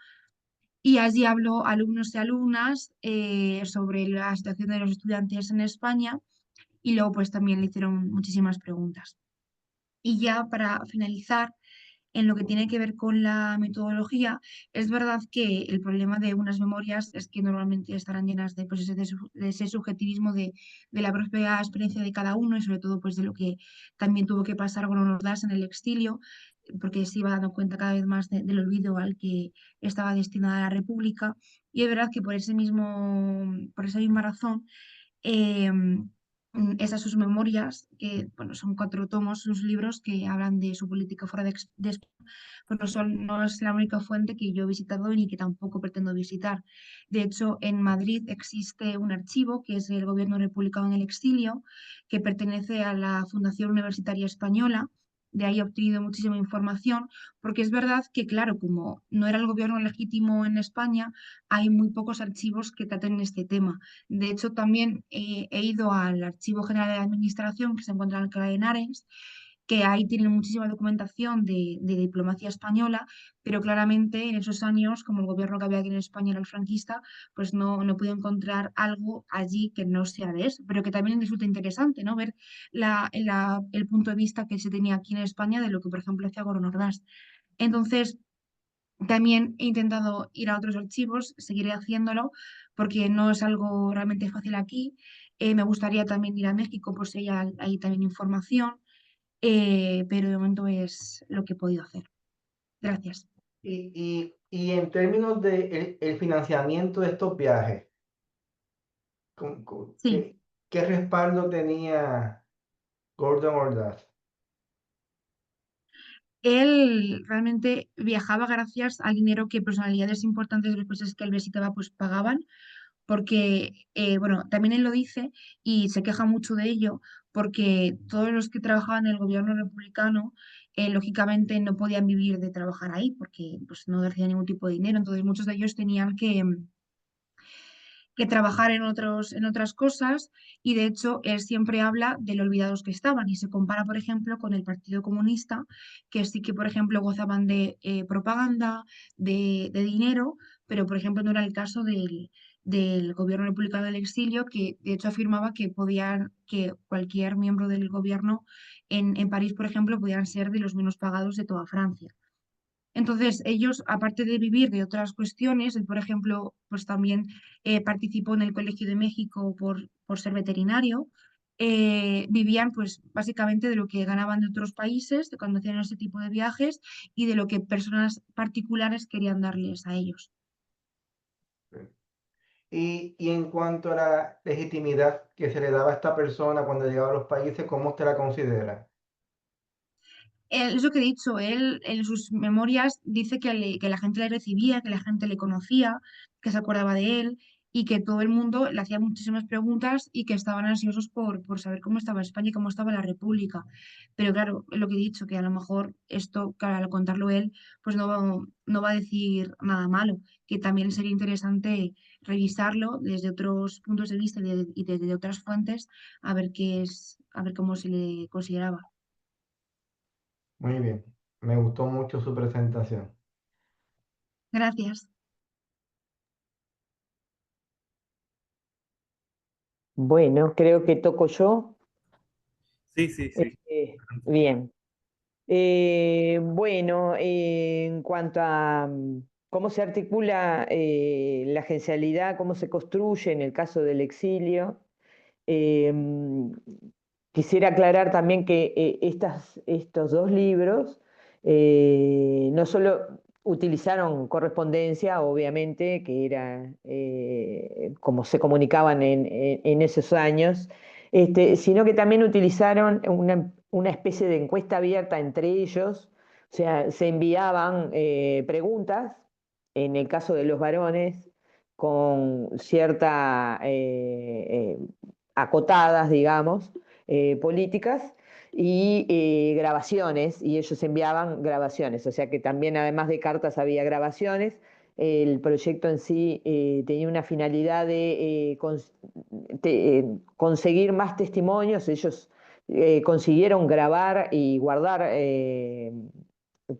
y allí habló a alumnos y alumnas sobre la situación de los estudiantes en España y luego pues también le hicieron muchísimas preguntas. Y ya para finalizar, en lo que tiene que ver con la metodología, es verdad que el problema de unas memorias es que normalmente estarán llenas de, pues, de ese subjetivismo de la propia experiencia de cada uno y sobre todo pues, de lo que también tuvo que pasar con Ordaz en el exilio, porque se iba dando cuenta cada vez más del olvido al que estaba destinada la República. Y es verdad que por esa misma razón, eh, esas sus memorias, que bueno, son 4 tomos, sus libros que hablan de su política fuera de España, pues no es la única fuente que yo he visitado ni que tampoco pretendo visitar. De hecho, en Madrid existe un archivo que es el Gobierno Republicano en el Exilio, que pertenece a la Fundación Universitaria Española. De ahí he obtenido muchísima información, porque es verdad que, claro, como no era el gobierno legítimo en España, hay muy pocos archivos que traten este tema. De hecho, también he ido al Archivo General de la Administración, que se encuentra en Alcalá de Henares, que ahí tienen muchísima documentación de diplomacia española, pero claramente en esos años, como el gobierno que había aquí en España era el franquista, pues no pude encontrar algo allí que no sea de eso, pero que también resulta interesante, ¿no? Ver el punto de vista que se tenía aquí en España de lo que, por ejemplo, hacía Gordon Ordaz. Entonces, también he intentado ir a otros archivos, seguiré haciéndolo, porque no es algo realmente fácil aquí. Me gustaría también ir a México por si hay también información, pero de momento es lo que he podido hacer. Gracias. Y en términos de el financiamiento de estos viajes, Sí, ¿qué respaldo tenía Gordon Ordaz? él realmente viajaba gracias al dinero que personalidades importantes de los países que él visitaba pues pagaban, porque, bueno, también él lo dice y se queja mucho de ello, porque todos los que trabajaban en el gobierno republicano, lógicamente no podían vivir de trabajar ahí, porque pues, no recibían ningún tipo de dinero, entonces muchos de ellos tenían que trabajar en otras cosas y de hecho él siempre habla de lo olvidados que estaban y se compara, por ejemplo, con el Partido Comunista, que sí que, por ejemplo, gozaban de propaganda, de dinero, pero, por ejemplo, no era el caso del gobierno republicano del exilio, que de hecho afirmaba que cualquier miembro del gobierno en París, por ejemplo, podían ser de los menos pagados de toda Francia. Entonces, ellos, aparte de vivir de otras cuestiones, él, por ejemplo, pues también participó en el Colegio de México por ser veterinario, vivían pues básicamente de lo que ganaban de otros países, de cuando hacían ese tipo de viajes y de lo que personas particulares querían darles a ellos. Y en cuanto a la legitimidad que se le daba a esta persona cuando llegaba a los países, ¿cómo usted la considera? Es lo que he dicho, él en sus memorias dice que la gente le recibía, que la gente le conocía, que se acordaba de él y que todo el mundo le hacía muchísimas preguntas y que estaban ansiosos por saber cómo estaba España y cómo estaba la República. Pero claro, es lo que he dicho, que a lo mejor esto, claro, al contarlo él, pues no va a decir nada malo, que también sería interesante revisarlo desde otros puntos de vista y desde otras fuentes a ver a ver cómo se le consideraba. Muy bien. Me gustó mucho su presentación. Gracias. Bueno, creo que toco yo. Sí, sí, sí. Bien. Bueno, en cuanto a cómo se articula la agencialidad, cómo se construye en el caso del exilio, eh, quisiera aclarar también que estos dos libros no solo utilizaron correspondencia, obviamente, que era como se comunicaban en esos años, sino que también utilizaron una especie de encuesta abierta entre ellos, o sea, se enviaban preguntas, en el caso de los varones, con cierta acotadas, digamos, políticas y grabaciones, y ellos enviaban grabaciones, o sea que también además de cartas había grabaciones. El proyecto en sí tenía una finalidad de conseguir más testimonios. Ellos consiguieron grabar y guardar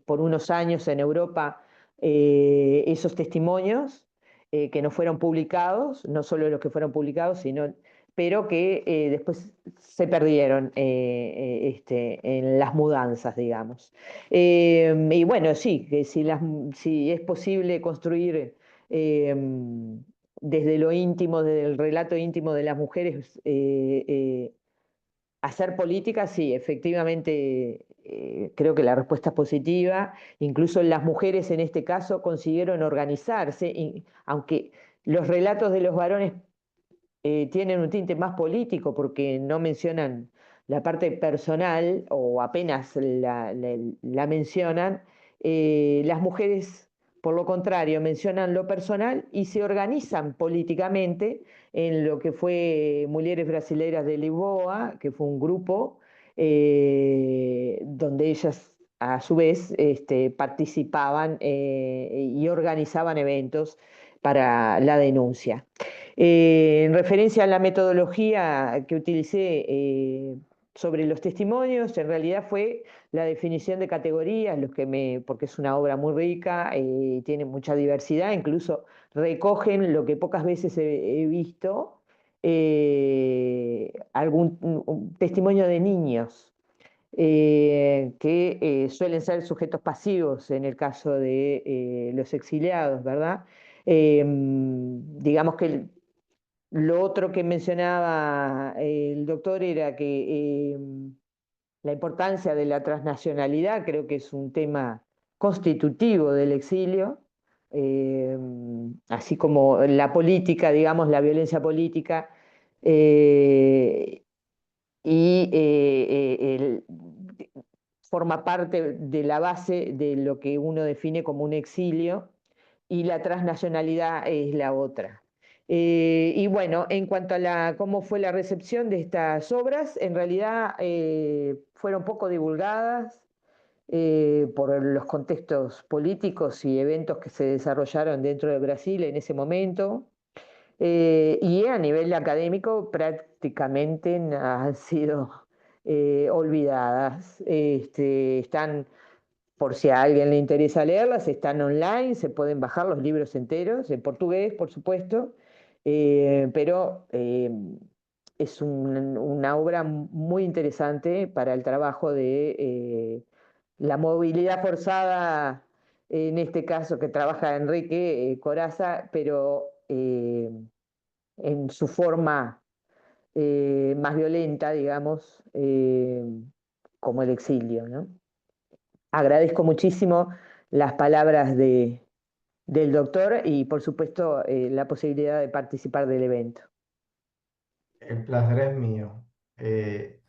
por unos años en Europa esos testimonios que no fueron publicados, no solo los que fueron publicados, sino, pero que después se perdieron en las mudanzas, digamos. Y bueno, sí, que si es posible construir desde lo íntimo, desde el relato íntimo de las mujeres, hacer política, sí, efectivamente, creo que la respuesta es positiva. Incluso las mujeres en este caso consiguieron organizarse, y, aunque los relatos de los varones tienen un tinte más político porque no mencionan la parte personal o apenas la mencionan, las mujeres, por lo contrario, mencionan lo personal y se organizan políticamente en lo que fue Mulheres Brasileiras de Lisboa, que fue un grupo donde ellas a su vez participaban y organizaban eventos para la denuncia. En referencia a la metodología que utilicé sobre los testimonios, en realidad fue la definición de categorías, porque es una obra muy rica, tiene mucha diversidad, incluso recogen lo que pocas veces he visto, algún un testimonio de niños. Que suelen ser sujetos pasivos en el caso de los exiliados, ¿verdad? Digamos que lo otro que mencionaba el doctor era que la importancia de la transnacionalidad creo que es un tema constitutivo del exilio, eh, así como la política, digamos, la violencia política, eh, y forma parte de la base de lo que uno define como un exilio, y la transnacionalidad es la otra. Y bueno, en cuanto a cómo fue la recepción de estas obras, en realidad fueron poco divulgadas por los contextos políticos y eventos que se desarrollaron dentro de Brasil en ese momento. Y a nivel académico prácticamente han sido olvidadas. Están, por si a alguien le interesa leerlas, están online, se pueden bajar los libros enteros, en portugués, por supuesto, pero es una obra muy interesante para el trabajo de la movilidad forzada, en este caso que trabaja Enrique Corazza, pero en su forma más violenta, digamos, como el exilio, ¿no? Agradezco muchísimo las palabras del doctor y, por supuesto, la posibilidad de participar del evento. El placer es mío. Eh,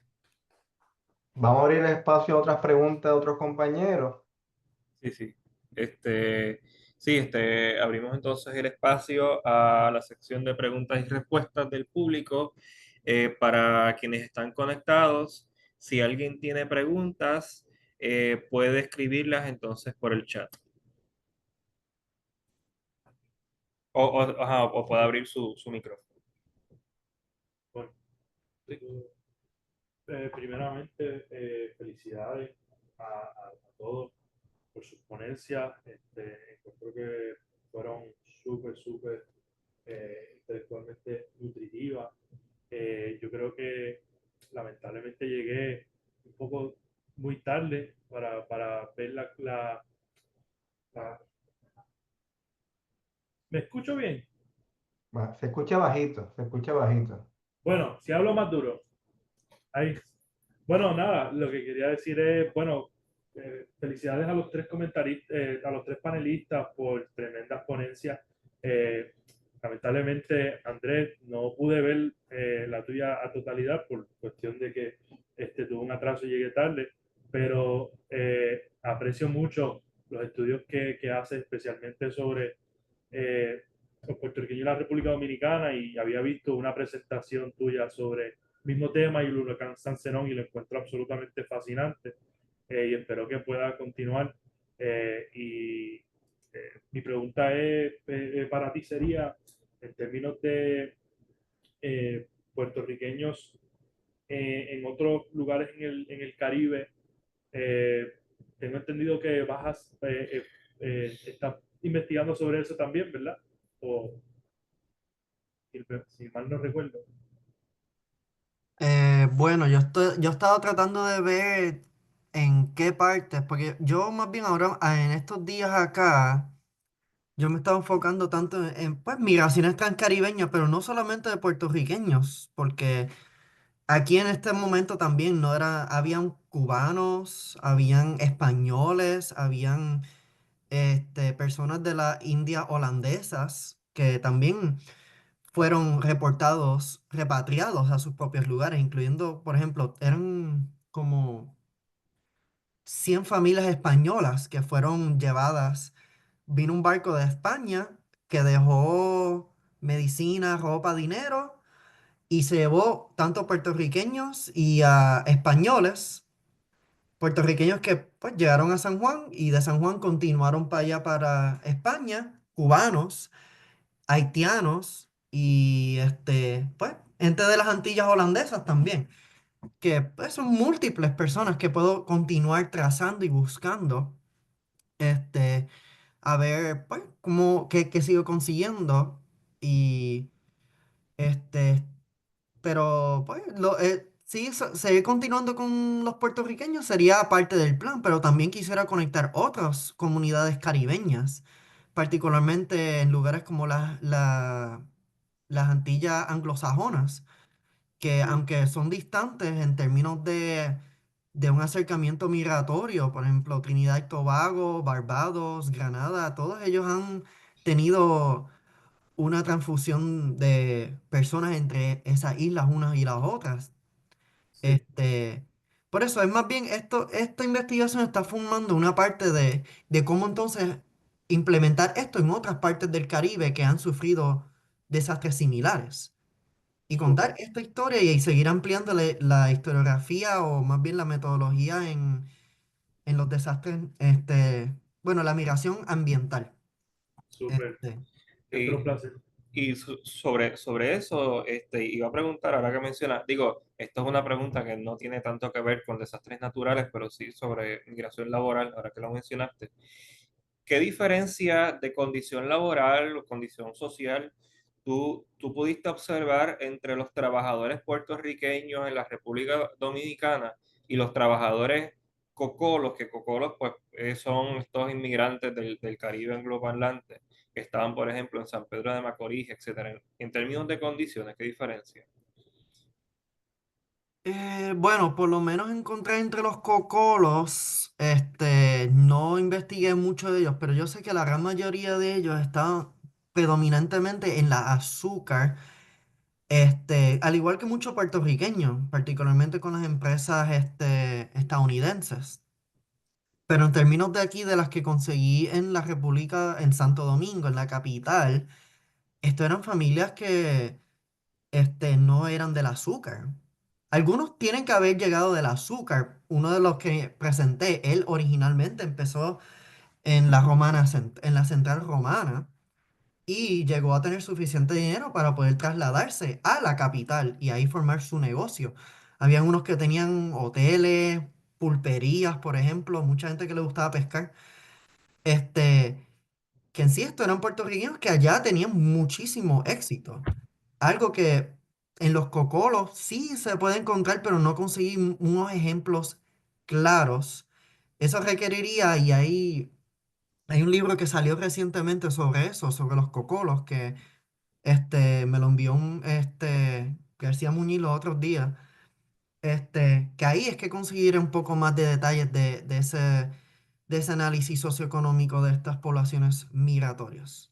Vamos a abrir el espacio a otras preguntas de otros compañeros. Sí, sí. Sí, abrimos entonces el espacio a la sección de preguntas y respuestas del público. Para quienes están conectados, si alguien tiene preguntas, puede escribirlas entonces por el chat. O puede abrir su micrófono. Bueno, primeramente, felicidades a todos ponencias. Encuentro que fueron súper intelectualmente nutritivas. Yo creo que lamentablemente llegué un poco muy tarde para ver la- ¿Me escucho bien? Se escucha bajito, se escucha bajito. Bueno, si hablo más duro. Ahí. Bueno, nada, lo que quería decir es, bueno, felicidades a los tres comentaristas, a los tres panelistas por tremendas ponencias. Eh, Lamentablemente, Andrés, no pude ver la tuya a totalidad por cuestión de que tuve un atraso y llegué tarde, pero aprecio mucho los estudios que haces, especialmente sobre los puertorriqueños y la República Dominicana, y había visto una presentación tuya sobre mismo tema y el huracán San Zenón y lo encuentro absolutamente fascinante, y espero que pueda continuar. Mi pregunta para ti sería, en términos de puertorriqueños en otros lugares en el Caribe, eh, tengo entendido que estás investigando sobre eso también, ¿verdad? O si mal no recuerdo. Bueno, yo he estado tratando de ver en qué partes, porque yo más bien ahora, en estos días acá, yo me estaba enfocando tanto pues, migraciones transcaribeñas, pero no solamente de puertorriqueños, porque aquí en este momento también no era, habían cubanos, habían españoles, habían personas de las Indias holandesas que también fueron reportados, repatriados a sus propios lugares, incluyendo, por ejemplo, eran como 100 familias españolas que fueron llevadas. Vino un barco de España que dejó medicina, ropa, dinero y se llevó tanto puertorriqueños y a españoles, puertorriqueños que pues llegaron a San Juan y de San Juan continuaron para allá, para España, cubanos, haitianos y pues gente de las Antillas holandesas también, que pues, son múltiples personas que puedo continuar trazando y buscando, este, a ver pues cómo, qué sigo consiguiendo y este, pero pues sí, seguir continuando con los puertorriqueños sería parte del plan, pero también quisiera conectar otras comunidades caribeñas, particularmente en lugares como las Antillas anglosajonas, que Sí, aunque son distantes en términos de un acercamiento migratorio, por ejemplo, Trinidad y Tobago, Barbados, Granada, todos ellos han tenido una transfusión de personas entre esas islas unas y las otras. sí, Este, por eso es más bien esta investigación está formando una parte de cómo entonces implementar esto en otras partes del Caribe que han sufrido desastres similares. Y contar súper. esta historia y seguir ampliándole la historiografía o más bien la metodología en los desastres, bueno, la migración ambiental. Súper. Este, Siempre un Y, placer. sobre eso, iba a preguntar, ahora que mencionas, digo, esto es una pregunta que no tiene tanto que ver con desastres naturales, pero sí sobre migración laboral, ahora que lo mencionaste. ¿Qué diferencia de condición laboral o condición social tú pudiste observar entre los trabajadores puertorriqueños en la República Dominicana y los trabajadores cocolos, que cocolos pues son estos inmigrantes del Caribe angloparlante que estaban, por ejemplo, en San Pedro de Macorís, etcétera? En términos de condiciones, ¿qué diferencia? Bueno, por lo menos encontré entre los cocolos, no investigué mucho de ellos, pero yo sé que la gran mayoría de ellos están predominantemente en la azúcar, al igual que muchos puertorriqueños, particularmente con las empresas, estadounidenses. Pero en términos de aquí, de las que conseguí en la República, en Santo Domingo, en la capital, esto eran familias que no eran del azúcar. Algunos tienen que haber llegado del azúcar. Uno de los que presenté, él originalmente empezó en la romana, en la central romana y llegó a tener suficiente dinero para poder trasladarse a la capital y ahí formar su negocio. Habían unos que tenían hoteles, pulperías, por ejemplo, mucha gente que le gustaba pescar. este, que en sí estos eran puertorriqueños que allá tenían muchísimo éxito. Algo que en los cocolos sí se puede encontrar, pero no conseguí unos ejemplos claros. Eso requeriría, y hay un libro que salió recientemente sobre eso, sobre los cocolos, que me lo envió García Muñiz los otros días. Que ahí es que conseguiré un poco más de detalles de ese análisis socioeconómico de estas poblaciones migratorias.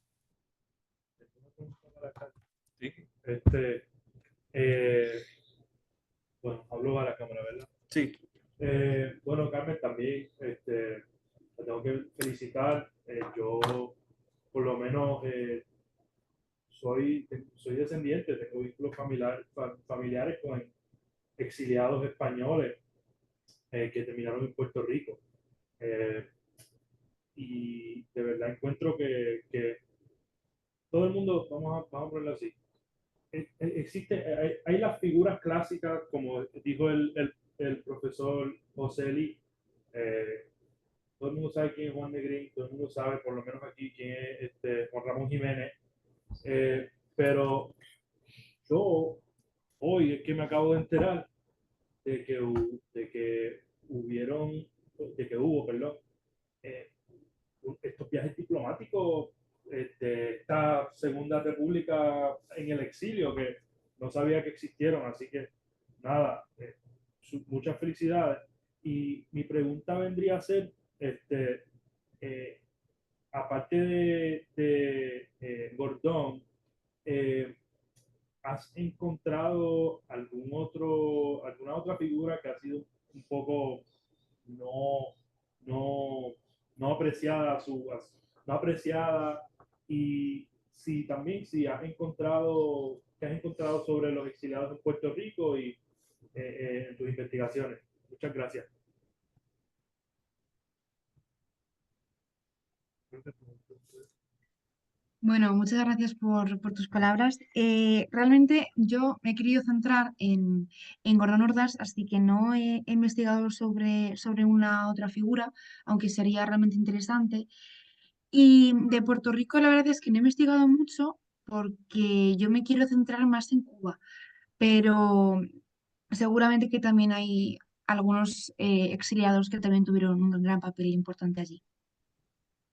Sí, Este, eh, bueno, hablo a la cámara, ¿verdad? sí. Bueno, Carmen, también la tengo que felicitar. Yo, por lo menos, soy descendiente, tengo vínculos familiares con exiliados españoles que terminaron en Puerto Rico. Eh, y de verdad encuentro que todo el mundo, vamos a ponerlo así, hay las figuras clásicas, como dijo el profesor José. eh, Todo el mundo sabe quién es Juan Negrín, todo el mundo sabe, por lo menos aquí, quién es Juan Ramón Jiménez. Pero yo hoy es que me acabo de enterar de que hubieron, de que hubo, perdón, eh, estos viajes diplomáticos, esta Segunda República en el exilio, que no sabía que existieron, así que nada, muchas felicidades. Y mi pregunta vendría a ser, eh, aparte de Gordón, eh, ¿has encontrado alguna otra figura que ha sido un poco no, no, no apreciada, no apreciada? Y si también, si has encontrado, ¿qué has encontrado sobre los exiliados en Puerto Rico y en tus investigaciones? Muchas gracias. Bueno, muchas gracias por tus palabras. Realmente yo me he querido centrar en Gordón Ordaz, así que no he investigado sobre una otra figura, aunque sería realmente interesante. Y de Puerto Rico, la verdad es que no he investigado mucho porque yo me quiero centrar más en Cuba, pero seguramente que también hay algunos exiliados que también tuvieron un gran papel importante allí.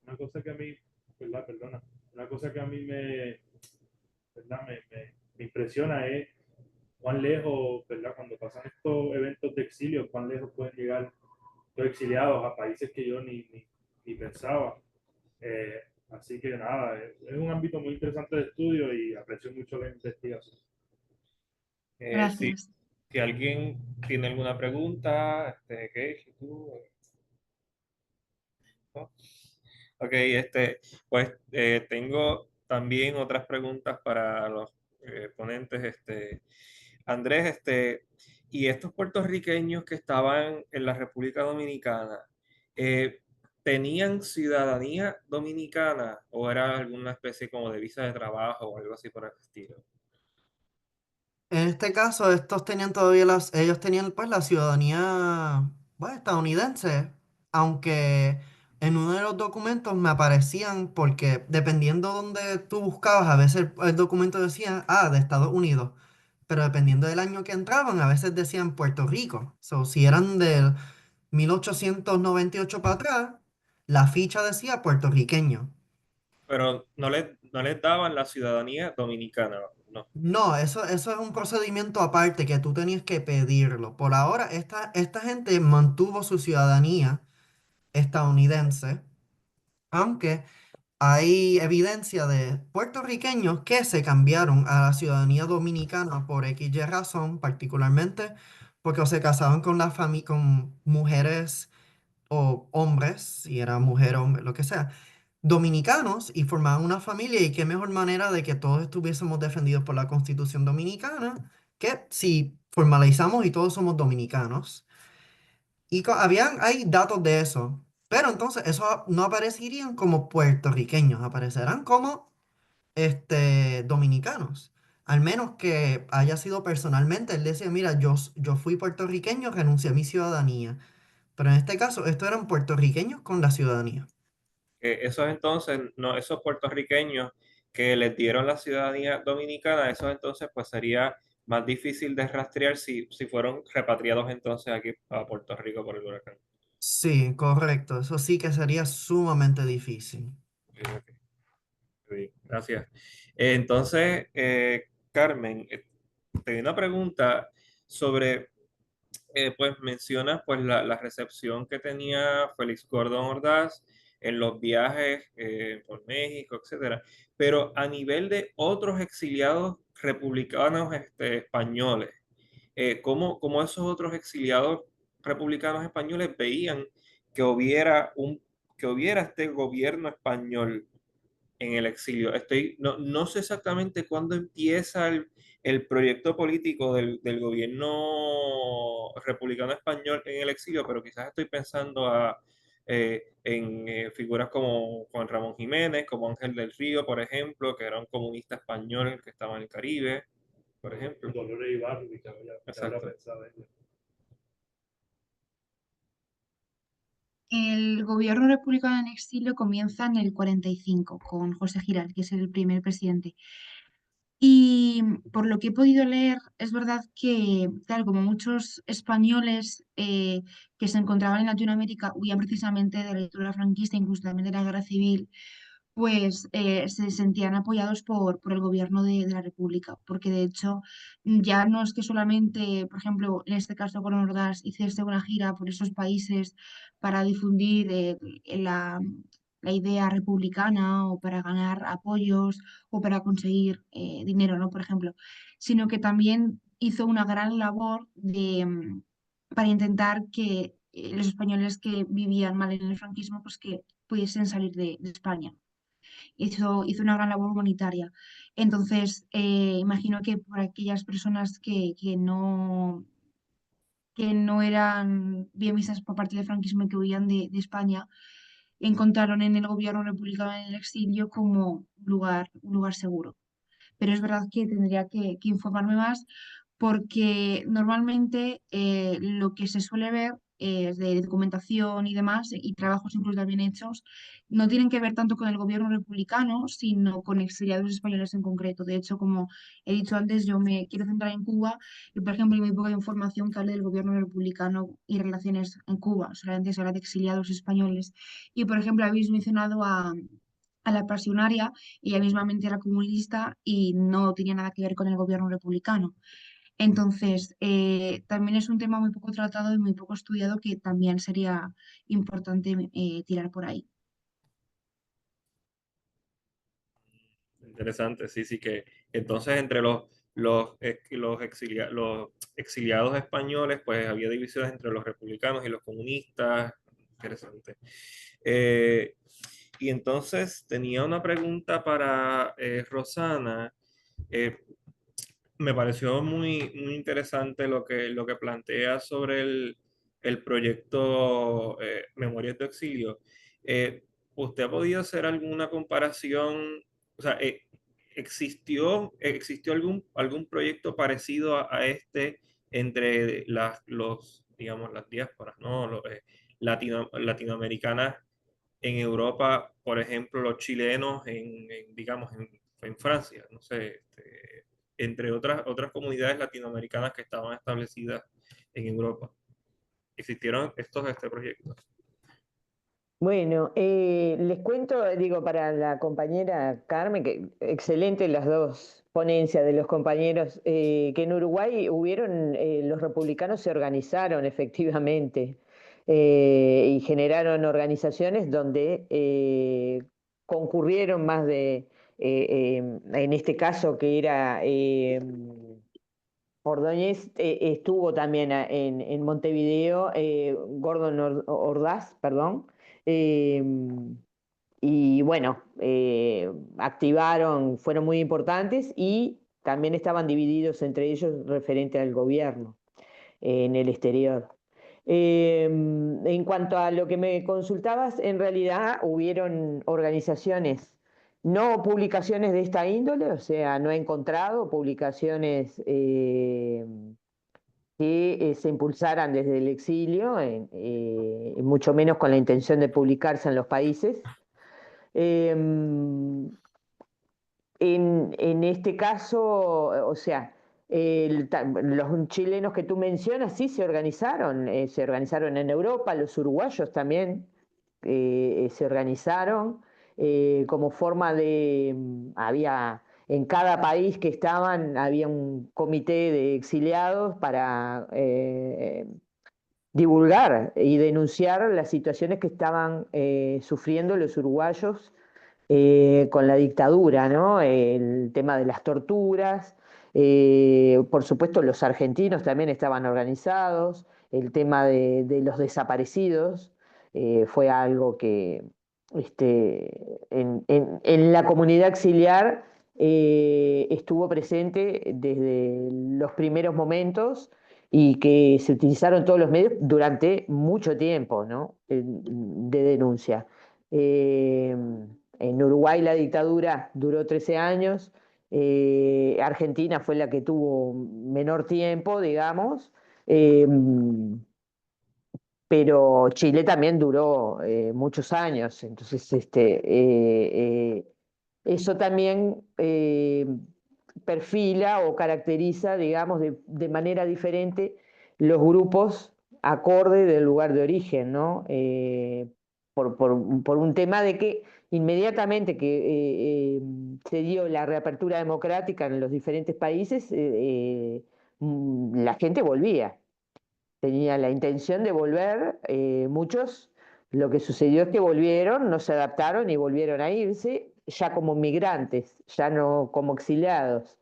Una cosa que a mí, ¿verdad? Perdona, una cosa que a mí ¿verdad? Me impresiona es cuán lejos, ¿verdad? Cuando pasan estos eventos de exilio, cuán lejos pueden llegar los exiliados a países que yo ni pensaba. Eh, Así que nada, es un ámbito muy interesante de estudio y aprecio mucho la investigación. Sí, Gracias. si alguien tiene alguna pregunta, ¿qué? Si tú, ¿no? Ok, pues tengo también otras preguntas para los ponentes. Andrés, y estos puertorriqueños que estaban en la República Dominicana, eh, ¿tenían ciudadanía dominicana o era alguna especie como de visa de trabajo o algo así por el estilo? En este caso, ellos tenían pues la ciudadanía, bueno, estadounidense, aunque en uno de los documentos me aparecían, porque dependiendo donde tú buscabas, a veces el documento decía, de Estados Unidos, pero dependiendo del año que entraban, a veces decían Puerto Rico. So, si eran del 1898 para atrás, la ficha decía puertorriqueño. Pero no les daban la ciudadanía dominicana, ¿no? No, eso es un procedimiento aparte que tú tenías que pedirlo. Por ahora, esta gente mantuvo su ciudadanía estadounidense, aunque hay evidencia de puertorriqueños que se cambiaron a la ciudadanía dominicana por X y razón, particularmente porque o se casaban con mujeres o hombres, si era mujer o hombre, lo que sea, dominicanos y formaban una familia y qué mejor manera de que todos estuviésemos defendidos por la Constitución Dominicana que si formalizamos y todos somos dominicanos. Y hay datos de eso, pero entonces eso no aparecerían como puertorriqueños, aparecerán como dominicanos. Al menos que haya sido personalmente, él decía, mira, yo fui puertorriqueño, renuncié a mi ciudadanía. Pero en este caso, estos eran puertorriqueños con la ciudadanía. Ok, esos entonces, no, esos puertorriqueños que les dieron la ciudadanía dominicana, esos entonces pues sería más difícil de rastrear si fueron repatriados entonces aquí a Puerto Rico por el huracán. Sí, correcto. Eso sí que sería sumamente difícil. Ok, bien, gracias. Entonces, Carmen, tengo una pregunta sobre, pues mencionas pues la recepción que tenía Félix Gordon Ordaz en los viajes por México, etcétera. Pero a nivel de otros exiliados republicanos españoles, ¿cómo esos otros exiliados republicanos españoles veían que hubiera este gobierno español en el exilio? No sé exactamente cuándo empieza el proyecto político del gobierno republicano español en el exilio, pero quizás estoy pensando en figuras como Juan Ramón Jiménez, como Ángel del Río, por ejemplo, que era un comunista español que estaba en el Caribe, por ejemplo. Dolores Ibarri, que había Exacto. pensado en ella. El gobierno republicano en exilio comienza en el 45 con José Giral, que es el primer presidente. Y por lo que he podido leer, es verdad que, claro, como muchos españoles que se encontraban en Latinoamérica huían precisamente de la dictadura franquista, incluso también de la guerra civil, pues se sentían apoyados por el gobierno de la República, porque de hecho ya no es que solamente, por ejemplo, en este caso con Ordaz, hiciese una gira por esos países para difundir la idea republicana o para ganar apoyos o para conseguir dinero, ¿no? Por ejemplo, sino que también hizo una gran labor para intentar que los españoles que vivían mal en el franquismo, pues que pudiesen salir de España. Hizo una gran labor humanitaria. Entonces, imagino que por aquellas personas que no eran bien vistas por parte del franquismo y que huían de España, encontraron en el gobierno republicano en el exilio como un lugar seguro. Pero es verdad que tendría que informarme más porque normalmente lo que se suele ver de documentación y demás, y trabajos incluso también hechos, no tienen que ver tanto con el gobierno republicano, sino con exiliados españoles en concreto. De hecho, como he dicho antes, yo me quiero centrar en Cuba y, por ejemplo, hay muy poca información que hable del gobierno republicano y relaciones en Cuba, solamente se habla de exiliados españoles. Y, por ejemplo, habéis mencionado a la pasionaria y ella mismamente era comunista y no tenía nada que ver con el gobierno republicano. Entonces, también es un tema muy poco tratado y muy poco estudiado que también sería importante tirar por ahí. Interesante, sí, sí, que entonces entre los exiliados españoles, pues había divisiones entre los republicanos y los comunistas. Interesante. Eh, y entonces tenía una pregunta para Rosana. Eh, Me pareció muy interesante lo que plantea sobre el proyecto Memorias de Exilio. ¿Usted ha podido hacer alguna comparación? O sea, ¿existió algún proyecto parecido a este entre digamos, las diásporas, ¿no? Latinoamericanas en Europa, por ejemplo, los chilenos digamos, en Francia, no sé, entre otras comunidades latinoamericanas que estaban establecidas en Europa? ¿Existieron este proyectos? Bueno, les cuento, digo, para la compañera Carmen, que excelente las dos ponencias de los compañeros, que en Uruguay los republicanos se organizaron efectivamente y generaron organizaciones donde concurrieron más en este caso que era Ordóñez, estuvo también en Montevideo, Gordon Ordaz, perdón. eh, y bueno, fueron muy importantes y también estaban divididos entre ellos referente al gobierno en el exterior. En cuanto a lo que me consultabas, en realidad hubieron organizaciones, no publicaciones de esta índole, o sea, no he encontrado publicaciones que se impulsaran desde el exilio, mucho menos con la intención de publicarse en los países. Em, en este caso, o sea, los chilenos que tú mencionas sí se organizaron en Europa, los uruguayos también se organizaron como forma de, había, en cada país que estaban, había un comité de exiliados para divulgar y denunciar las situaciones que estaban sufriendo los uruguayos con la dictadura, ¿no? El tema de las torturas, por supuesto los argentinos también estaban organizados, el tema de los desaparecidos fue algo que en la comunidad auxiliar estuvo presente desde los primeros momentos y que se utilizaron todos los medios durante mucho tiempo, ¿no? De denuncia. Eh, en Uruguay la dictadura duró 13 años, Argentina fue la que tuvo menor tiempo, digamos, eh, pero Chile también duró muchos años, entonces eso también perfila o caracteriza, digamos, de manera diferente los grupos acorde del lugar de origen, ¿no? Por un tema de que inmediatamente que se dio la reapertura democrática en los diferentes países, la gente volvía, tenía la intención de volver, muchos, lo que sucedió es que volvieron, no se adaptaron y volvieron a irse ya como migrantes, ya no como exiliados,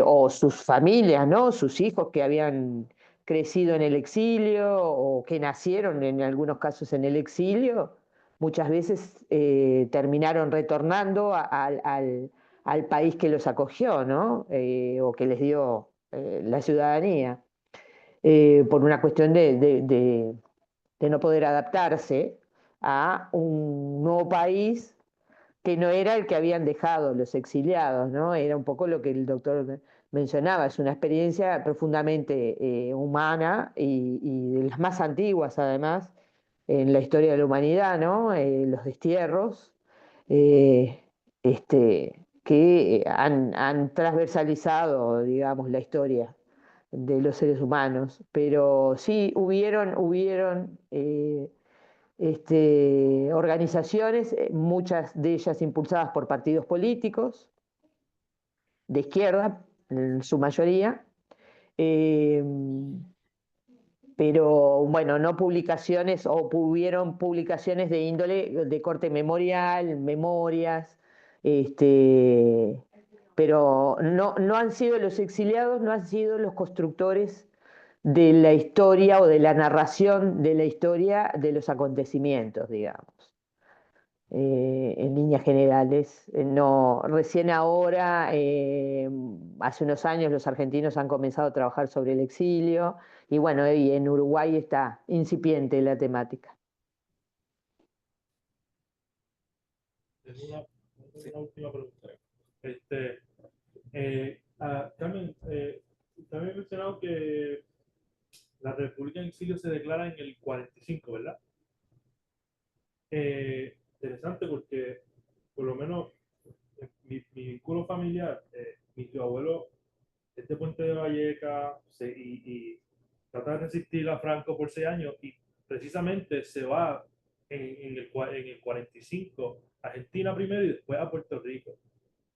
o sus familias, ¿no? Sus hijos que habían crecido en el exilio o que nacieron en algunos casos en el exilio, muchas veces terminaron retornando al país que los acogió, ¿no? O que les dio la ciudadanía por una cuestión de no poder adaptarse a un nuevo país que no era el que habían dejado los exiliados, ¿no? Era un poco lo que el doctor mencionaba, es una experiencia profundamente humana y de las más antiguas además en la historia de la humanidad, ¿no? Los destierros, que han transversalizado, digamos, la historia de los seres humanos, pero sí hubieron organizaciones, muchas de ellas impulsadas por partidos políticos de izquierda, en su mayoría, eh, pero bueno, no publicaciones o hubieron publicaciones de índole de corte memorial, memorias, pero no han sido los exiliados, no han sido los constructores de la historia o de la narración de la historia de los acontecimientos, digamos. En líneas generales, no, recién ahora, hace unos años los argentinos han comenzado a trabajar sobre el exilio y bueno, y en Uruguay está incipiente la temática. Tengo una última pregunta. Carmen, usted había mencionado que la República en exilio se declara en el 45, ¿verdad? Interesante porque, por lo menos, mi vínculo familiar, mi tío abuelo es de Puente de Valleca y trata de resistir a Franco por 6 años y precisamente se va en el 45 a Argentina primero y después a Puerto Rico.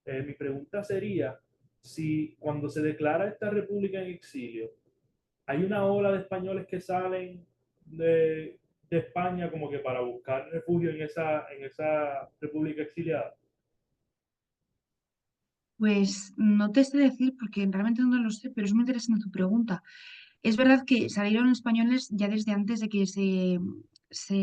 Mi pregunta sería si cuando se declara esta república en exilio, hay una ola de españoles que salen de España como que para buscar refugio en esa república exiliada. Pues no te sé decir porque realmente no lo sé, pero es muy interesante tu pregunta. Es verdad que salieron españoles ya desde antes de que se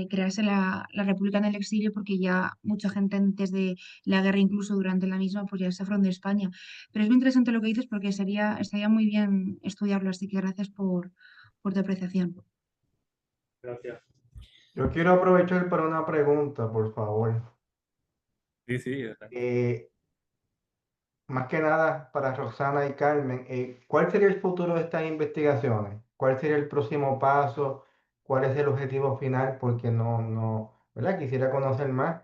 crease la República en el exilio, porque ya mucha gente antes de la guerra, incluso durante la misma, pues ya se fueron de España. Pero es muy interesante lo que dices porque estaría muy bien estudiarlo, así que gracias por tu apreciación. Gracias. Yo quiero aprovechar para una pregunta, por favor. Sí, sí. Más que nada para Roxana y Carmen, ¿cuál sería el futuro de estas investigaciones? ¿Cuál sería el próximo paso? ¿Cuál es el objetivo final? Porque ¿verdad? Quisiera conocer más.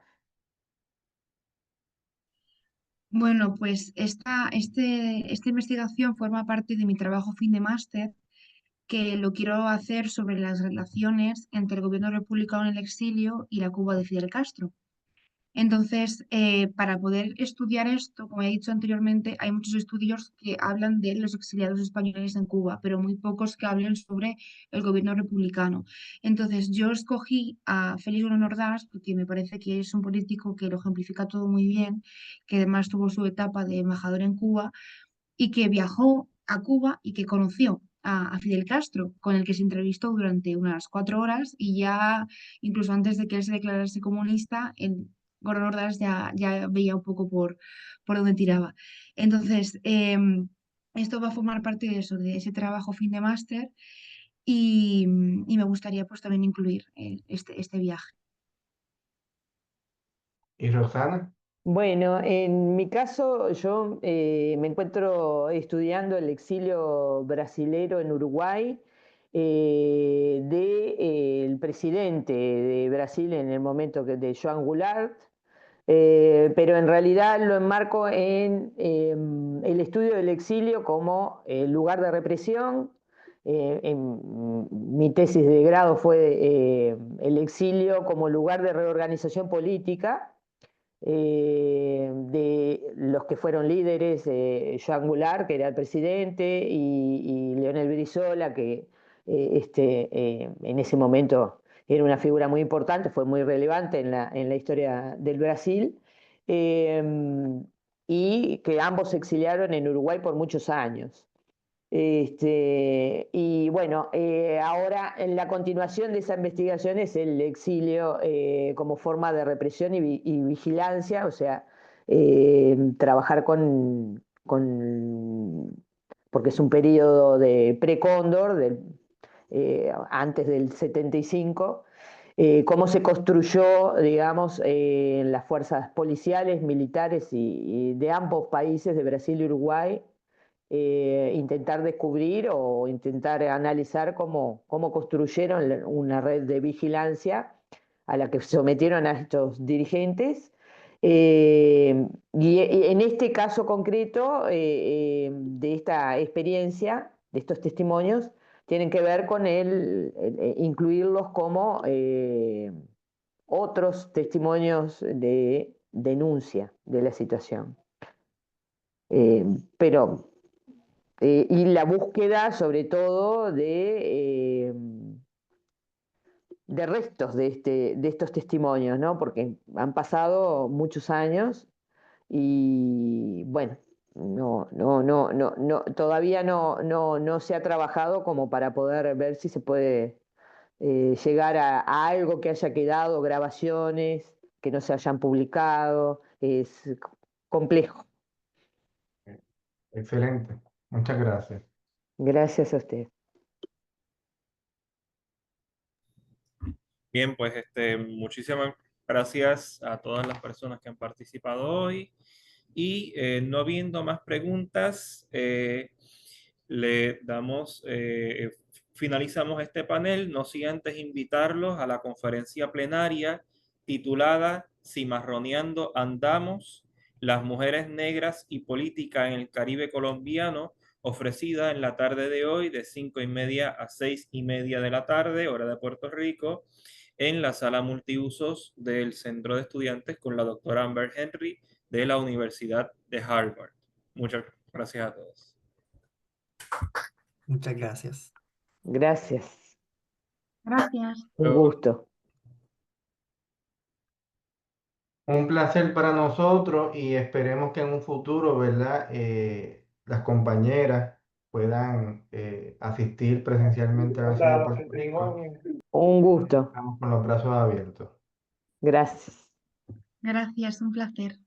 Bueno, pues esta investigación forma parte de mi trabajo fin de máster, que lo quiero hacer sobre las relaciones entre el gobierno republicano en el exilio y la Cuba de Fidel Castro. Entonces, para poder estudiar esto, como he dicho anteriormente, hay muchos estudios que hablan de los exiliados españoles en Cuba, pero muy pocos que hablen sobre el gobierno republicano. Entonces, yo escogí a Félix Bruno Ordaz porque me parece que es un político que lo ejemplifica todo muy bien, que además tuvo su etapa de embajador en Cuba y que viajó a Cuba y que conoció a Fidel Castro, con el que se entrevistó durante unas 4 horas y ya, incluso antes de que él se declarase comunista, Gordon Ordaz ya veía un poco por dónde tiraba. Entonces, esto va a formar parte de eso, de ese trabajo fin de máster y me gustaría pues también incluir este viaje. ¿Y Roxana? Bueno, en mi caso yo me encuentro estudiando el exilio brasilero en Uruguay del presidente de Brasil en el momento de Joan Goulart, pero en realidad lo enmarco en el estudio del exilio como lugar de represión. Mi tesis de grado fue el exilio como lugar de reorganización política de los que fueron líderes, Joan Goulart, que era el presidente, y Leonel Brizola, que en ese momento era una figura muy importante, fue muy relevante en la historia del Brasil, eh, y que ambos se exiliaron en Uruguay por muchos años. Y bueno, ahora en la continuación de esa investigación es el exilio como forma de represión y vigilancia, o sea, trabajar porque es un periodo de pre-cóndor, antes del 75, cómo se construyó, digamos, en las fuerzas policiales, militares y de ambos países, de Brasil y Uruguay, intentar descubrir o intentar analizar cómo construyeron una red de vigilancia a la que sometieron a estos dirigentes. Y en este caso concreto de esta experiencia, de estos testimonios, tienen que ver con incluirlos como otros testimonios de denuncia de la situación. Pero y la búsqueda sobre todo de restos de estos testimonios, ¿no? Porque han pasado muchos años y bueno, todavía no se ha trabajado como para poder ver si se puede llegar a algo que haya quedado, grabaciones que no se hayan publicado. Es complejo. Excelente. Muchas gracias. Gracias a usted. Bien, pues muchísimas gracias a todas las personas que han participado hoy. Y no habiendo más preguntas, le damos, finalizamos este panel, no sin antes invitarlos a la conferencia plenaria titulada Cimarroneando Andamos, las mujeres negras y política en el Caribe colombiano, ofrecida en la tarde de hoy de 5:30 a 6:30 de la tarde, hora de Puerto Rico, en la sala multiusos del Centro de Estudiantes con la doctora Amber Henry de la Universidad de Harvard. Muchas gracias a todos. Muchas gracias. Gracias. Gracias. Un gusto. Un placer para nosotros y esperemos que en un futuro, ¿verdad? Las compañeras puedan asistir presencialmente a la ciudad de Puerto Rico. Un gusto. Estamos con los brazos abiertos. Gracias. Gracias, un placer.